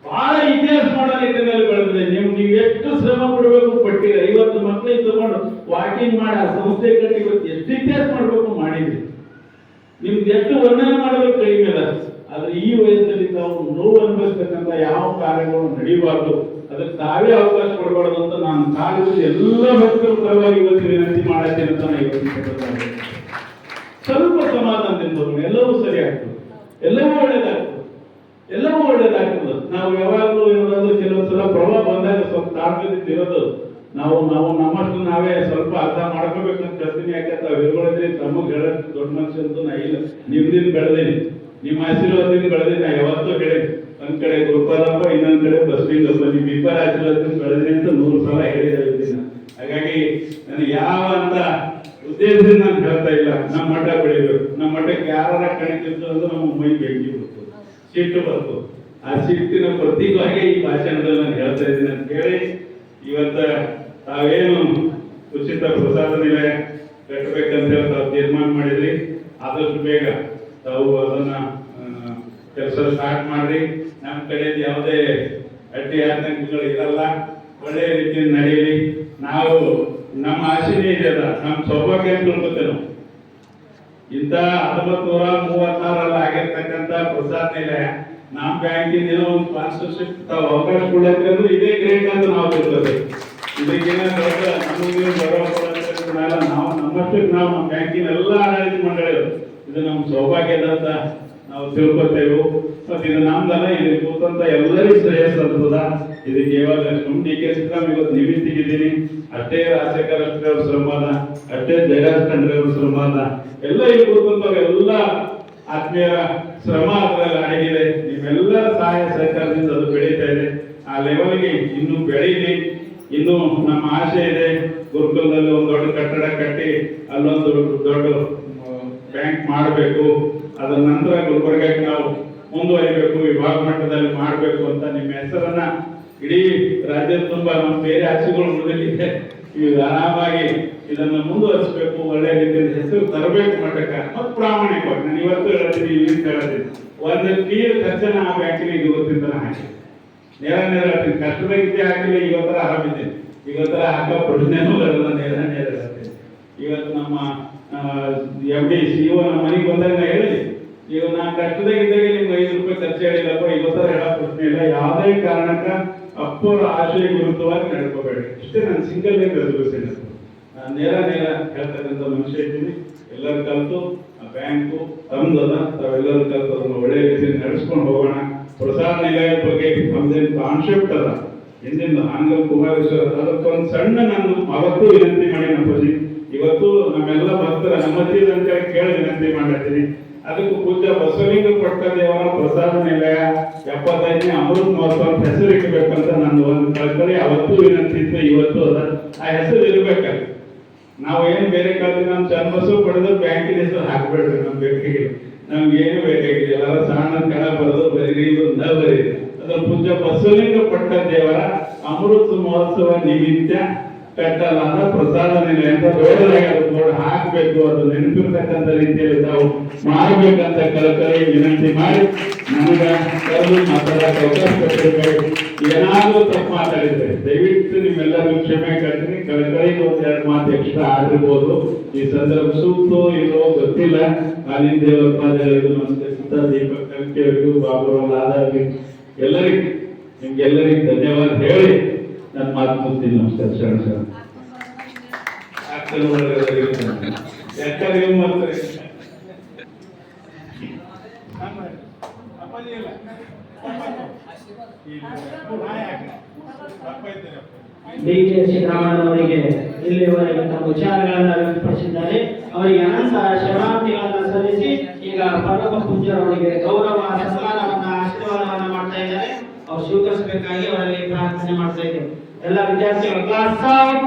ಬಹಳ ಇತಿಹಾಸ ಮಾಡೋ ನಿಟ್ಟಿನಲ್ಲಿ ಬೆಳೆದಿದೆ. ನೀವು ಎಷ್ಟು ಶ್ರಮ ಪಡಬೇಕು ಪಟ್ಟಿರ. 50 ಮಕ್ಕಳಿಗೆ ತಗೊಂಡು ವಾಕಿಂಗ್ ಮಾಡಿ ಆ ಸಂಸ್ಥೆ ಕಟ್ಟಿ ಇವತ್ತು ಎಷ್ಟು ಇತಿಹಾಸ ಮಾಡ್ಬೇಕು ಮಾಡಿದ್ರಿ. ನಿಮ್ಗೆ ಎಷ್ಟು ವರ್ಣನೆ ಮಾಡಬೇಕು ಕಡಿಮೆ ಅದ. ಆದ್ರೆ ಈ ವಯಸ್ಸಲ್ಲಿ ತಾವು ನೋವು ಅನುಭವಿಸ್ತಕ್ಕಂಥ ಯಾವ ಕಾರ್ಯಗಳು ನಡೀಬಾರ್ದು, ಅದಕ್ಕೆ ತಾವೇ ಅವಕಾಶ ಕೊಡಬಾರ್ದು ಅಂತ ನಾನು ಕಾಲೇಜಲ್ಲಿ ಎಲ್ಲ ಭಕ್ತರ ಪರವಾಗಿ ಇವತ್ತು ವಿನಂತಿ ಮಾಡತ್ತೇನೆ ಅಂತ ನಾನು ಇವತ್ತು ಸ್ವಲ್ಪ ಸಮಾಧಾನದಿಂದ ಎಲ್ಲವೂ ಸರಿ ಆಗ್ತದೆ, ಎಲ್ಲವೂ ಒಳ್ಳೇದಾಗ್ತದೆ. ನಾವು ಯಾವಾಗಲೂ ಏನಾದ್ರು ಕೆಲವೊಂದ್ಸಲ ಪ್ರಭಾವ ಬಂದಾಗ ಸ್ವಲ್ಪ ತಾಳ್ಮೆದಿಂದ ಇರೋದು. ನಾವು ನಮ್ಮಷ್ಟು ನಾವೇ ಸ್ವಲ್ಪ ಅರ್ಥ ಮಾಡ್ಕೋಬೇಕಂತ ಹೇಳ್ತೀನಿ. ಯಾಕೆ ತಾವು ಹೇಳ್ಕೊಳಿದ್ರಿ ತಮಗೆ ಹೇಳಕ್ ದೊಡ್ಡ ಮನುಷ್ಯ ಅಂತ ನಾ ಇಲ್ಲ. ನಿಮ್ದಿಂದ ಬೆಳೆದೀನಿ, ನಿಮ್ಮ ಆಶೀರ್ವಾದದಿಂದ ಬೆಳೆದೀನಿ. ನಾ ಯಾವತ್ತೂ ಹೇಳಿ ಒಂದ್ ಕಡೆ ಗುರುಪಾದಪ್ಪ, ಇನ್ನೊಂದ್ ಕಡೆ ಬಸಲಿಂಗಪ್ಪ, ನಿಮ್ ಇಬ್ಬರ ಆಶೀರ್ವಾದದಿಂದ ಬೆಳೆದೀನಿ ಅಂತ 100 ಸಲ ಹೇಳಿದ್ದೀನಿ. ಹಾಗಾಗಿ ನನಗೆ ಯಾವ ಅಂತ ಉದ್ದೇಶದಿಂದ ನಾನು ಹೇಳ್ತಾ ಇಲ್ಲ. ನಮ್ಮ ಮಠ ಬೆಳಿಬೇಕು. ನಮ್ಮ ಮಠಕ್ಕೆ ಯಾರ ಕಣಿತಿತ್ತು ಅಂದ್ರೆ ನಮ್ಮ ಮೈ ಬೆಂಕಿ ಬರ್ತದೆ, ಸಿಟ್ಟು ಬರ್ತದೆ. ಆ ಸಿಟ್ಟಿನ ಪ್ರತೀಕವಾಗಿ ಈ ಭಾಷಣದಲ್ಲಿ ನಾನು ಹೇಳ್ತಾ ಇದ್ದೀನಿ ಅಂತ ಹೇಳಿ, ಇವತ್ತ ತಾವೇನು ಉಚಿತ ಪ್ರಸಾದ ನಿಲಯ ಕಟ್ಟಬೇಕಂತ ಹೇಳಿ ತಾವು ತೀರ್ಮಾನ ಮಾಡಿದ್ರಿ. ಆದಷ್ಟು ಬೇಗ ತಾವು ಅದನ್ನ ಕೆಲಸ ಸ್ಟಾರ್ಟ್ ಮಾಡ್ರಿ. ನಮ್ಮ ಕಡೆಯಿಂದ ಯಾವುದೇ ಅಡ್ಡಿ ಆತಂಕಗಳು ಇರಲ್ಲ, ಒಳ್ಳೆ ರೀತಿಯಿಂದ ನಡೆಯಲಿ. ನಾವು ನಮ್ಮ ಆಶೆನೇ ಇದೆ ಅದ, ನಮ್ಮ ಸೌಭಾಗ್ಯ ಅಂತ ತಿಳ್ಕೊತೇವೆ ನಾವು. ಇಂಥ 1936 ಆಗಿರ್ತಕ್ಕಂಥ ಪ್ರಸಾದ ನಿಲಯ ನಮ್ಮ ಬ್ಯಾಂಕಿನ ಏನೋ ಒಂದು ಸ್ಪಾನ್ಸರ್ಶಿಪ್ ತಾವು ಅವಕಾಶ ಕೊಡಕ್ಕೆ ಅಂದ್ರೆ ಇದೇ ಗ್ರೇಟ್ ಅಂತ ನಾವು ತಿಳ್ಕೊತೇವೆ. ಇದಕ್ಕೇನ ದೊಡ್ಡ ನಮಗೆ ನಾವು ನಮ್ಮಷ್ಟಕ್ಕೆ ನಾವು ನಮ್ಮ ಬ್ಯಾಂಕಿನ ಎಲ್ಲ ಆಡಳಿತ ಮಂಡಳಿಗಳು ಇದು ನಮ್ಮ ಸೌಭಾಗ್ಯದಂತ ನಾವು ತಿಳ್ಕೊತೇವೆ. ಮತ್ತು ಇದು ನಮ್ದಲ್ಲ, ಇದು ಕೂತಂತ ಎಲ್ಲರಿಗೂ ಶ್ರೇಯಸ್ ಅಂತದ. ಇದು ಕೇವಲ DK ಸಿದ್ದರಾಮ್ ಇವತ್ತು ನಿಮಿತ್ತಿಗಿದ್ದೀನಿ. ಅಷ್ಟೇ ರಾಜಶೇಖರ್ ಅಷ್ಟೇ ಅವ್ರ ಶ್ರಮದ, ಅಷ್ಟೇ ಜಯರಾಜ್ ಖಂಡ್ರೆ ಅವ್ರ ಶ್ರಮದ, ಎಲ್ಲ ಇಲ್ಲಿ ಕೂತಂತವ್ರ ಎಲ್ಲ ಆತ್ಮೀಯರ ಶ್ರಮ ಅದರಲ್ಲಿ ಅಡಗಿದೆ. ನಿಮ್ಮೆಲ್ಲರ ಸಹಾಯ ಸಹಕಾರದಿಂದ ಅದು ಬೆಳೀತಾ ಇದೆ. ಆ ಲೆವೆಲ್ಗೆ ಇನ್ನೂ ಬೆಳೀಲಿ. ಇನ್ನು ನಮ್ಮ ಆಸೆ ಇದೆ, ಗುರುಕುಲದಲ್ಲಿ ಒಂದು ದೊಡ್ಡ ಕಟ್ಟಡ ಕಟ್ಟಿ ಅಲ್ಲೊಂದು ದೊಡ್ಡ ಬ್ಯಾಂಕ್ ಮಾಡಬೇಕು. ಅದರ ನಂತರ ಗುಲ್ಬರ್ಗಕ್ಕೆ ನಾವು ಮುಂದುವರಿಬೇಕು, ವಿಭಾಗ ಮಟ್ಟದಲ್ಲಿ ಮಾಡಬೇಕು ಅಂತ ನಿಮ್ಮ ಹೆಸರನ್ನ ಇಡೀ ರಾಜ್ಯದ ತುಂಬ ನಮ್ಮ ಬೇರೆ ಆಸೆಗಳು ಉಳಿದಿದೆ. ಈಗ ಆರಾಮಾಗಿ ಇದನ್ನು ಮುಂದುವರಿಸಬೇಕು, ಒಳ್ಳೆ ರೀತಿಯಲ್ಲಿ ಹೆಸರು ತರಬೇಕು ಮಟ್ಟಕ್ಕೆ. ಮತ್ತು ಪ್ರಾಮಾಣಿಕವಾಗಿ ನಾನು ಇವತ್ತು ಹೇಳ್ತೀನಿ, ಹೇಳ್ತೀನಿ, ಒಂದು ತೀರ್ ಖರ್ಚನ ಆ ಬ್ಯಾಂಕಿನ ಗೊತ್ತಿಂದ ಹಾಕಿ ನೇರ ಹೇಳ್ತೀನಿ. ಕಷ್ಟದಾಗಿದ್ದೇ ಹಾಕಿಲ್ಲ, ಇವತ್ತರ ಆರಾಮಿದ್ದೇನೆ. ಇವತ್ತರ ಹಾಕೋ ಪ್ರಶ್ನೆನೂ ಬರಲ್ಲ, ನೇರ ಹೇಳ್ತೀನಿ. ಇವತ್ತು ನಮ್ಮ MD CEO ನಮ್ಮ ಮನೆಗೆ ಬಂದಾಗ ಹೇಳಿ, ಈಗ ನಾನು ಕಷ್ಟದಾಗಿದ್ದಾಗ ನಿಮ್ಗೆ 5 ರೂಪಾಯಿ ಖರ್ಚು ಹೇಳಿಲ್ಲಪ್ಪ, ಇವತ್ತರ ಹೇಳೋ ಪ್ರಶ್ನೆ ಇಲ್ಲ. ಯಾವುದೇ ಕಾರಣಕ್ಕ ಅಪ್ಪರ ಆಶಯ ವಿರುದ್ಧವಾಗಿ ನಡ್ಕೋಬೇಡಿ. ಇಷ್ಟೇ ನಾನು ಸಿಂಗಲ್ ಲೈನ್ ರೆಸಲ್ಯೂಷನ್. ನಾನು ನೇರ ಹೇಳ್ತಕ್ಕಂಥ ಮನುಷ್ಯ ಇದ್ದೀನಿ. ಎಲ್ಲರೂ ಕಲಿತು ಆ ಬ್ಯಾಂಕು ತಮ್ಮದದ, ತಾವೆಲ್ಲರೂ ಕಲಿತು ಅದನ್ನು ಒಳ್ಳೆ ರೀತಿಯಲ್ಲಿ ನಡೆಸ್ಕೊಂಡು ಹೋಗೋಣ. ಪ್ರಸಾದ ನಿಲಯದ ಬಗ್ಗೆ ನಮ್ದೇನು ಕಾನ್ಸೆಪ್ಟ್ ಅದ ಹಿಂದಿಂದ ಆಂಗ್ಲ ಕುಮಾರೇಶ್ವರ, ಅದಕ್ಕೊಂದು ಸಣ್ಣ ನಾನು ಅವತ್ತು ವಿನಂತಿ ಮಾಡಿ ನಪ್ಪಜಿ, ಇವತ್ತು ನಮ್ಮೆಲ್ಲ ಭಕ್ತರ ನಮ್ಮತ್ತಿದ ಅಂತ ಕೇಳಿ ವಿನಂತಿ ಮಾಡಿರ್ತೀನಿ. ಅದಕ್ಕೂ ಪೂಜ್ಯ ಬಸವಲಿಂಗ ಪಟ್ಟದೇವರ ಪ್ರಸಾದ ನಿಲಯ 75ನೇ ಅಮೃತ ಮಹೋತ್ಸವ ಹೆಸರು ಇಡಬೇಕಂತ ನಾನು ಒಂದು ಕಳ್ಕಳಿ ಅವತ್ತು ವಿನಂತಿ ಇತ್ತು. ಇವತ್ತು ಅದ ಆ ಹೆಸರು ಇರ್ಬೇಕಲ್ಲ. ನಾವು ಏನು ಬೇರೆ ಕಲ್ತೀವಿ, ನಮ್ಮ ಚನ್ನಬಸವ ಪಡೆದ ಬ್ಯಾಂಕಿನ ಹೆಸರು ಹಾಕ್ಬೇಡ್ರಿ. ನಮ್ ಬೇಕಾಗಿಲ್ಲ, ನಮ್ಗೆ ಏನು ಬೇಕಾಗಿಲ್ಲ. ಎಲ್ಲರ ಸಣ್ಣ ಕಣ ಬರೋದು ಬರೀ ನ ಬರೀ ಅದ್ರ ಪೂಜ್ಯ ಬಸವಲಿಂಗ ಪಟ್ಟದೇವರ ಅಮೃತ ಮಹೋತ್ಸವ ನಿಮಿತ್ತ ಕಟ್ಟಲಾದ ಪ್ರಸಾದ ನಿಲಯ ಅಂತ ದೊಡ್ಡದಾಗಿ ಅದು ಬೋರ್ಡ್ ಹಾಕಬೇಕು. ಅದು ನೆನಪಿರ್ತಕ್ಕಂಥ ರೀತಿಯಲ್ಲಿ ತಾವು ಮಾಡಬೇಕಂತ ಕಳಕಳಿ ವಿನಂತಿ ಮಾಡಿ ನನಗೆ ಕರೆದು ಮಾತಾಡಕ್ಕೆ ಅವಕಾಶ ಕೊಟ್ಟಿರ್ಬೇಕು. ಏನಾದರೂ ತಪ್ಪು ಮಾತಾಡಿದ್ರೆ ದಯವಿಟ್ಟು ನಿಮ್ಮೆಲ್ಲರಿಗೂ ಕ್ಷಮೆ ಕೇಳ್ತೀನಿ. ಕಳಕಳಿಗೆ 1-2 ಮಾತು ಎಕ್ಸ್ಟ್ರಾ ಆಗಿರ್ಬೋದು. ಈ ಸಂದರ್ಭ ಸೂಕ್ತ ಇಲ್ಲೋ ಗೊತ್ತಿಲ್ಲ. ಕಾಲಿನ ದೇವರಪ್ಪ ನಮಸ್ಕರಿಸುತ್ತಾ ದೀಪಕ್ ಕಲ್ಕಿಯವರಿಗೂ, ಬಾಬುರಾವ್ ಲಾದಾಗಿ ಎಲ್ಲರಿಗೂ ನಿಮ್ಗೆಲ್ಲರಿಗೂ ಧನ್ಯವಾದ ಹೇಳಿ ನನ್ನ ಮಾತು ಮುಗಿಸ್ತೀನಿ. ನಮಸ್ಕಾರ. ಶರಣ ಶರಣ. ಯಾಕಂದ್ರೆ ಏನ್ ಮಾಡ್ತಾರೆ ತಪ್ಪಾಯ್ತಾರೆ. ಡಿ.ಕೆ. ಸಿದ್ದರಾಮಯ್ಯನವರಿಗೆ ಇಲ್ಲಿಯವರೆಗೆ ತಮ್ಮ ವಿಚಾರಗಳನ್ನು ವ್ಯಕ್ತಪಡಿಸಿದ್ದಾರೆ. ಅವರಿಗೆ ಅನಂತ ಶರಣಾರ್ಥಿಗಳನ್ನು ಸಲ್ಲಿಸಿ ಈಗ ಪರಮ ಪೂಜ್ಯರವರಿಗೆ ಗೌರವ ಸನ್ಮಾನವನ್ನ ಆಶೀರ್ವಾದವನ್ನ ಮಾಡ್ತಾ ಇದ್ದಾರೆ. ಅವ್ರು ಸ್ವೀಕರಿಸಬೇಕಾಗಿ ಅವರಲ್ಲಿ ಪ್ರಾರ್ಥನೆ ಮಾಡ್ತಾ ಇದ್ದೇವೆ. ಎಲ್ಲ ವಿದ್ಯಾರ್ಥಿಗಳು ಕ್ಲಾಸ್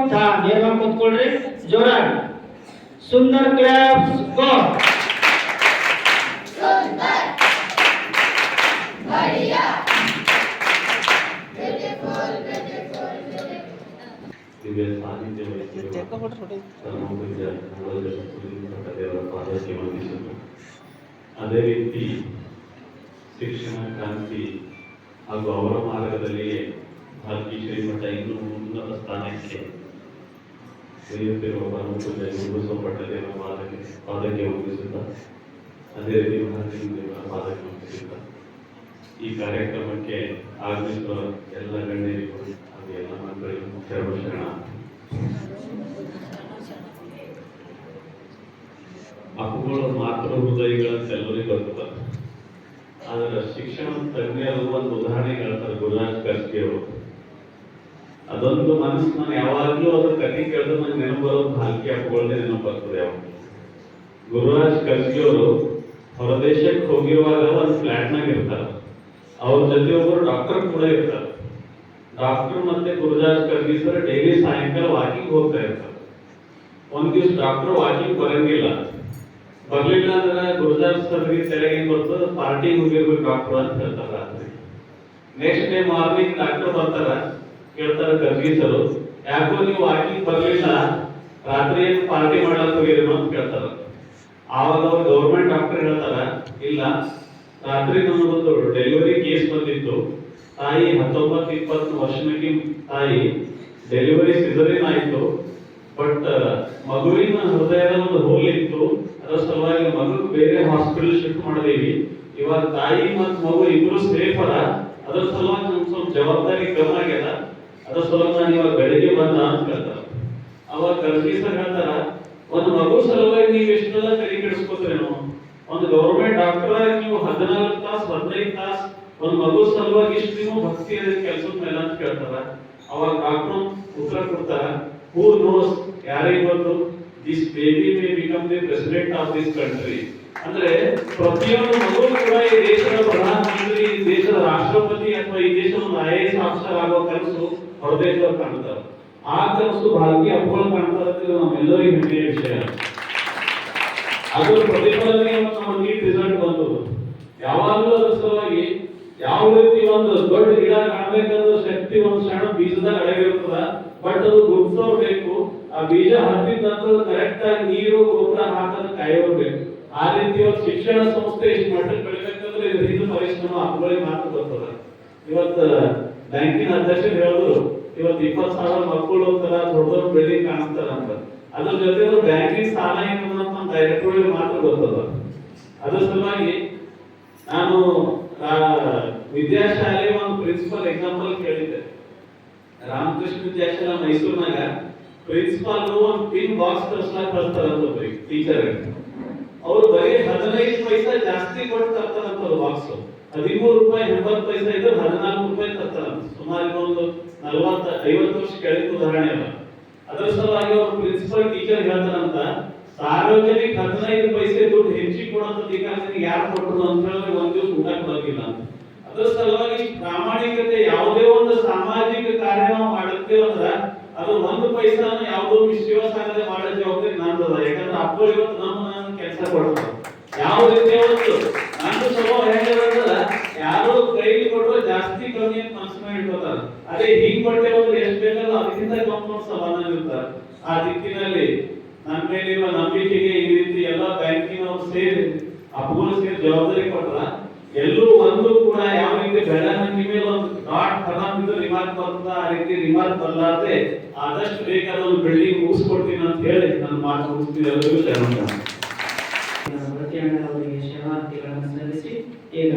ನೇರವಾಗಿ ಕೂತ್ಕೊಳ್ರಿ, ಜೋರಾಗಿ ಸುಂದರ್ ಕ್ಲಾಪ್ಸ್ ಗೋ. ದಿವ್ಯ ಸಾನ್ನಿಧ್ಯ ದೇವರ ಪಾದಕ್ಕೆ ವಂದಿಸುವುದು. ಅದೇ ರೀತಿ ಶಿಕ್ಷಣ ಕ್ರಾಂತಿ ಹಾಗೂ ಅವರ ಮಾರ್ಗದಲ್ಲಿಯೇ ಭಾರತೀಯ ಶ್ರೀಮಠ ಇನ್ನೂ ಉನ್ನತ ಸ್ಥಾನಕ್ಕೆ ಬೆಳೆಯುತ್ತಿರುವ ಪರಮ ಪೂಜ್ಯ ಗುರುಬಸವ ದೇವರ ಪಾದಕ್ಕೆ ವಂದಿಸುತ್ತಾ, ಅದೇ ರೀತಿ ದೇವರ ಪಾದಕ್ಕೆ ವಂದಿಸುತ್ತಾ ಈ ಕಾರ್ಯಕ್ರಮಕ್ಕೆ ಆಗಮಿಸುವ ಎಲ್ಲ ಗಣ್ಯರಿಗೂ ಹಾಗೂ ಎಲ್ಲ ಮಕ್ಕಳಿಗೂ ಶರಣ. ಮಕ್ಕಳು ಮಾತೃ ಹೃದಯಗಳಂತ ಎಲ್ಲರಿಗೂ ಗೊತ್ತದ. ಆದ್ರೆ ಶಿಕ್ಷಣ ತಜ್ಞರು ಒಂದು ಉದಾಹರಣೆ ಹೇಳ್ತಾರೆ, ಗುರುರಾಜ್ ಕರ್ಕಿ ಅವರು. ಅದೊಂದು ಮನಸ್ಸು ನಾನು ಯಾವಾಗಲೂ ಅದ್ರ ಕಥೆ ಕೇಳಿದ್ರೆ ನಂಗೆ ನೆನಪು ಬರೋದು ಭಾಲ್ಕಿ ಹಬ್ಬಗಳನ್ನೇ ನೆನಪು ಬರ್ತದೆ. ಯಾವಾಗ ಗುರುರಾಜ್ ಕರ್ಕಿ ಅವರು ಹೊರದೇಶಕ್ಕೆ ಹೋಗಿರುವಾಗ ಒಂದು ಫ್ಲಾಟ್ನಾಗ ಇರ್ತಾರೆ. ಅವ್ರ ಜೊತೆ ಒಬ್ಬರು ಡಾಕ್ಟರ್ ಕೂಡ ಇರ್ತಾರೆ. ಡಾಕ್ಟರ್ ಮತ್ತೆ ಗುರುರಾಜ್ ಕರ್ಕಿ ಸರ್ ಡೈಲಿ ಸಾಯಂಕಾಲ ವಾಕಿಂಗ್ ಹೋಗ್ತಾ ಇರ್ತಾರೆ. ಒಂದ್ ದಿವ್ಸ ಡಾಕ್ಟರ್ ವಾಕಿಂಗ್ ಬರಂಗಿಲ್ಲ. ಬರ್ಲಿಲ್ಲ ಅಂದ್ರೆ ಗುರುರಾಜ್ ಸರ್ಗೆ ತೆರೆಗೆ ಏನ್ ಬರ್ತದೆ, ಪಾರ್ಟಿ ಹೋಗಿರ್ಬೇಕು ಡಾಕ್ಟರ್ ಅಂತ ಹೇಳ್ತಾರೆ ರಾತ್ರಿ. ನೆಕ್ಸ್ಟ್ ಡೇ ಮಾರ್ನಿಂಗ್ ಡಾಕ್ಟರ್ ಬರ್ತಾರ, ಕೇಳ್ತಾರ ಕರ್ಕಿ ಸರ್ ಯಾಕೋ ನೀವು ವಾಕಿಂಗ್ ಬರ್ಲಿಲ್ಲ, ರಾತ್ರಿ ಏನು ಪಾರ್ಟಿ ಮಾಡಕ್ ಹೋಗಿರೇನೋ ಅಂತ ಕೇಳ್ತಾರ. ಆವಾಗ ಅವ್ರು ಗೌರ್ಮೆಂಟ್ ಡಾಕ್ಟರ್ ಹೇಳ್ತಾರ, ಇಲ್ಲ ರಾತ್ರಿ ನಮಗೊಂದು ಡೆಲಿವರಿ ಕೇಸ್ ಬಂದಿತ್ತು. ತಾಯಿ 19-20 ವರ್ಷಕ್ಕೆ ತಾಯಿ ಡೆಲಿವರಿ ಸಿಸರಿನ್ ಆಯ್ತು. ಬಟ್ ಮಗುವಿನ ಹೃದಯದ ಒಂದು ಹೋಲ್ ಇತ್ತು. ಅದರ ಸಲುವಾಗಿ ಮಗು ಬೇರೆ ಹಾಸ್ಪಿಟಲ್ ಶಿಫ್ಟ್ ಮಾಡಿದೀವಿ. ಇವಾಗ ತಾಯಿ ಮತ್ತು ಮಗು ಇಬ್ರು ಸೇಫ್ ಅದ. ಅದರ ಸಲುವಾಗಿ ನಮ್ಗೆ ಸ್ವಲ್ಪ ಜವಾಬ್ದಾರಿ ಕಮ್ಮಿ ಆಗ್ಯದ. ಅದರ ಸಲುವಾಗಿ ನಾನು ಇವಾಗ ಬೆಳಿಗ್ಗೆ ಬಂದ ಅಂತ ಹೇಳ್ತಾರ. ಅವಾಗ ಕರ್ಕಿ ಸರ್ ಹೇಳ್ತಾರ, ಒಂದು ಮಗು ಸಲುವಾಗಿ ನೀವು ಎಷ್ಟೆಲ್ಲ ತಲೆ ಕೆಡಿಸ್ಕೋತೀರೇನೋ, ಒಂದು ಗೌರ್ಮೆಂಟ್ ಡಾಕ್ಟರ್ ಆಗಿ ನೀವು 14 ತಾಸು 15 ತಾಸು ಒಂದು ಮಗು ಸಲುವಾಗಿ ಇಷ್ಟು ನೀವು ಭಕ್ತಿ ಕೆಲಸದ ಮೇಲೆ ಅಂತ ಕೇಳ್ತಾರ. ಅವಾಗ ಡಾಕ್ಟರ್ ಉತ್ತರ ಕೊಡ್ತಾರ, ಹೂ ನೋಸ್, ಯಾರಿಗೆ ಗೊತ್ತು, this baby may become the president of this country. ಅಂದ್ರೆ ಪ್ರತಿಯೊಂದು ಮಗು ಕೂಡ ಈ ದೇಶದ ಪ್ರಧಾನಮಂತ್ರಿ, ಈ ದೇಶದ ರಾಷ್ಟ್ರಪತಿ ಅಥವಾ ಈ ದೇಶದ ಒಂದು IAS ಆಫೀಸರ್ ಆಗೋ ಕನಸು ಹೊರದೇಶದವ್ರು ಕಾಣ್ತಾರೆ. ಆ ಕನಸು ಭಾರತೀಯ ಹಬ್ಬಗಳು ಕಾಣ್ತಾರೆ. ನಮ್ಮೆಲ್ಲರಿಗೂ ಹೆಮ್ಮೆಯ ವಿಷಯ. ಅದರ ಪ್ರತಿಫಲನೆ ನಮ್ಮ ನೀಟ್ ರಿಸಲ್ಟ್ ಬಂದದ್ದು. ಯಾವಾಗಲೂ ಅದರ ಸಲುವಾಗಿ ಯಾವ ರೀತಿ ಒಂದು ದೊಡ್ಡ ಗಿಡ ಕಾಣಬೇಕಂದ್ರೆ ಶಕ್ತಿ ಒಂದು ಸಣ್ಣ ಬೀಜದಾಗ ಅಡಗಿರ್ತದ. ಬಟ್ ಅದು ಗುರುತಿಸಬೇಕು. ಆ ಬೀಜ ಹತ್ತಿದ ನಂತರ ಕರೆಕ್ಟ್ ಆಗಿ ನೀರು ಗೊಬ್ಬರ ಹಾಕೋದು ಕಾಯೋರ್ಬೇಕು. ಆ ರೀತಿ ಒಂದು ಶಿಕ್ಷಣ ಸಂಸ್ಥೆ ಇಷ್ಟು ಮಟ್ಟಕ್ಕೆ ಬೆಳಿಬೇಕಂದ್ರೆ ಇದರಿಂದ ಪರಿಶ್ರಮ ಹಬ್ಬಗಳಿಗೆ ಮಾತ್ರ ಬರ್ತದ. ಇವತ್ತು ಬ್ಯಾಂಕಿನ ಅಧ್ಯಕ್ಷರು ಹೇಳಿದ್ರು, ಇವತ್ತು 20,000 ಮಕ್ಕಳು ಅಂತಾರ, ದೊಡ್ಡ ದೊಡ್ಡ ಬಿಲ್ಡಿಂಗ್ ಕಾಣಿಸ್ತಾರ ಅಂತ. ಅದ್ರ ಜೊತೆ ಬ್ಯಾಂಕಿಂಗ್ ಸಾಲ ಏನು ಅಂತ ಡೈರೆಕ್ಟರ್ ಮಾತ್ರ ಗೊತ್ತದ. ಅದ್ರ ಸಲುವಾಗಿ ನಾನು ವಿದ್ಯಾಶಾಲೆ ಒಂದು ಪ್ರಿನ್ಸಿಪಲ್ ಎಕ್ಸಾಂಪಲ್ ಕೇಳಿದ್ದೆ. ರಾಮಕೃಷ್ಣ ವಿದ್ಯಾಶಾಲೆ ಮೈಸೂರಿನಾಗ ಪ್ರಿನ್ಸಿಪಾಲ್ ಒಂದು ಪಿನ್ ಬಾಕ್ಸ್ ಕಳಿಸ್ತಾರಂತ ಟೀಚರ್. ಅವ್ರು ಬರೀ 15 ಪೈಸಾ ಜಾಸ್ತಿ ಕೊಟ್ಟು ತರ್ತಾರಂತ ಬಾಕ್ಸ್. 13 ರೂಪಾಯಿ 80 ಪೈಸಾ ಇದ್ರೆ 14 ರೂಪಾಯಿ ತರ್ತಾರಂತ. ಸುಮಾರು ಒಂದು 40-50 ವರ್ಷ ಕೆಳಗೆ ಉದಾಹರಣೆ ಅಲ್ಲ. ಅದರ ಸಲುವಾಗಿ ಅವ್ರ ಪ್ರಿನ್ಸಿಪಲ್ ಟೀಚರ್ ಹೇಳ್ತಾರಂತ, ಸಾರ್ವಜನಿಕ 15 ಪೈಸೆ ದುಡ್ಡು ಹೆಚ್ಚಿಗೆ ಕೊಡೋಂತ ನಿಮಗೆ ಯಾರು ಕೊಟ್ಟರು ಅಂತ ಹೇಳಿದ್ರೆ ಒಂದ್ ದಿವಸ ಊಟ ಕೊಡೋದಿಲ್ಲ ಅಂತ. ಅದರ ಸಲುವಾಗಿ ಪ್ರಾಮಾಣಿಕತೆ ಯಾವುದೇ ಒಂದು ಸಾಮಾಜಿಕ ಕಾರ್ಯ ನಾವು ಮಾಡುತ್ತೇವೆ ಅಂದ್ರೆ ಅದು 1 ಪೈಸಾನ ಯಾವುದೋ ವಿಶ್ವಾಸ ಆಗದೆ ಮಾಡೋ ಜವಾಬ್ದಾರಿ ನಂದದ. ಯಾಕಂದ್ರೆ ಅಪ್ಪ ಇವತ್ತು ನಮ್ಮ ಕೆಲಸ ಕೊಡ್ತಾರೆ. ಯಾವ ರೀತಿ ಒಂದು ನಂದು ಸ್ವಭಾವ ಹೇಗಿರೋದ್ರ, ಯಾರೋ ಕೈಲಿ ಕೊಟ್ಟರೆ ಜಾಸ್ತಿ ಕಮ್ಮಿ ಅಂತ ಮನಸ್ಸು ಮಾಡಿ ಇಟ್ಕೋತಾರೆ. ಅದೇ ಹಿಂಗ್ ಕೊಟ್ಟೆ ಹೋದ್ರೆ ಎಷ್ಟು ಬೇಕಲ್ಲ ಅದಕ್ಕಿಂತ ಕಮ್ಮಿ ಸಮಾನ ಇರ್ತಾರೆ. ಆ ದಿಕ್ಕಿನಲ್ಲಿ ನನ್ನ ಮೇಲಿರುವ ನಂಬಿಕೆಗೆ ಈ ರೀತಿ ಎಲ್ಲ ಬ್ಯಾಂಕಿನವರು ಸೇರಿ ಅಪ್ಪಗಳು ಸೇರಿ ಜವಾಬ್ದಾರಿ ಕೊಟ್ರ ಎಲ್ಲೂ ಒಂದು ಕೂಡ ಯಾವ ರೀತಿ ಬೆಳವಣಿಗೆ ಮೇಲೆ ಒಂದು ಡಾಟ್ ತಗೊಂಡಿದ್ದು ರಿಮಾರ್ಕ್ ಬರ್ತದ. ಆ ರೀತಿ ರಿಮಾರ್ಕ್ ಬರಲಾರ್ದೆ ಆದಷ್ಟು ಬೇಕಾದ ಒಂದು ಬಿಲ್ಡಿಂಗ್ ಮುಗಿಸ್ಕೊಡ್ತೀನಿ ಅಂತ ಹೇಳಿ ನನ್ನ ಮಾತು ಮುಗಿಸ್ತೀನಿ. ಎಲ್ಲರಿಗೂ ಶರಣ. ಅವರಿಗೆ ಶರಣಾರ್ಥಿಗಳನ್ನು ಸಲ್ಲಿಸಿ ಈಗ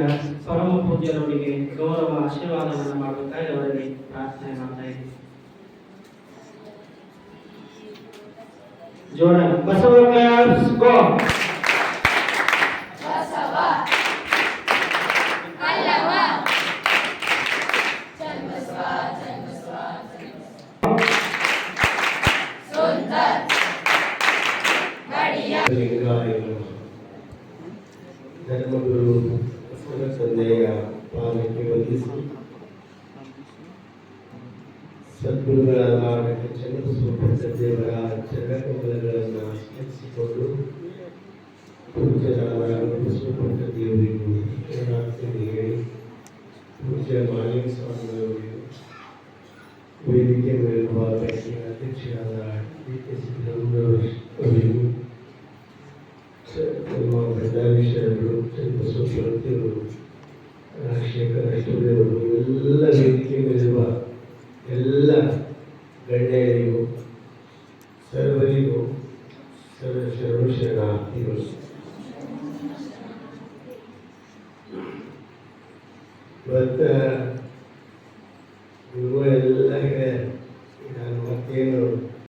ಪರಮ ಪೂಜ್ಯರವರಿಗೆ ಗೌರವ ಆಶೀರ್ವಾದವನ್ನು ಮಾಡಬೇಕಾಗಿ ಅವರಿಗೆ ಪ್ರಾರ್ಥನೆ ಮಾಡ್ತಾ ಇದ್ದೀವಿ. ಜೋರ ಬಸವ ಕ್ಲಾಸ್ ಗೋ. ಬಸವ ಅಲ್ಲವ ಜನ್ಮಸ್ವ ಧರ್ಮಗುರು ಬಸವ ತಂದೆಯ ಪಾದಕ್ಕೆ ವಂದಿಸಿ ಸದ್ಗುರುಗಳಾದ ಡಾಕ್ಟರ್ ಚನ್ನಬಸವ ದೇವರ ಚರಣಕಮಲಗಳನ್ನು ಸ್ಮರಿಸಿಕೊಂಡು ಪೂಜ್ಯರಾದ ಬಸವ ದೇವರಿಗೂ ಶರಣಾರ್ಥಿ ಹೇಳಿ ಪೂಜ್ಯ ಮಾಲಿಕ ಸ್ವಾಮಿಯವರಿಗೂ ವೇದಿಕೆ ಮೇಲಿರುವ ಬ್ಯಾಂಕಿನ ಅಧ್ಯಕ್ಷರಾದ ಡಿ ಕೆ ಸಿದ್ದರಾಮಯ್ಯವರಿಗೂ ನಮ್ಮ ಗಂಗಾಧೀಶರು ಚನ್ನಬಸವಮೂರ್ತಿಯವರು ರಾಜಶೇಖರ ಅಷ್ಟೂರಿಯವರು ಎಲ್ಲ ವೇದಿಕೆ ಮೇಲಿರುವ ಎಲ್ಲ ಗಣ್ಯರಿಗೂ ಸರ್ವರಿಗೂ ಶರಣು ಶರಣಾರ್ಥಿಗಳು. ಇವತ್ತು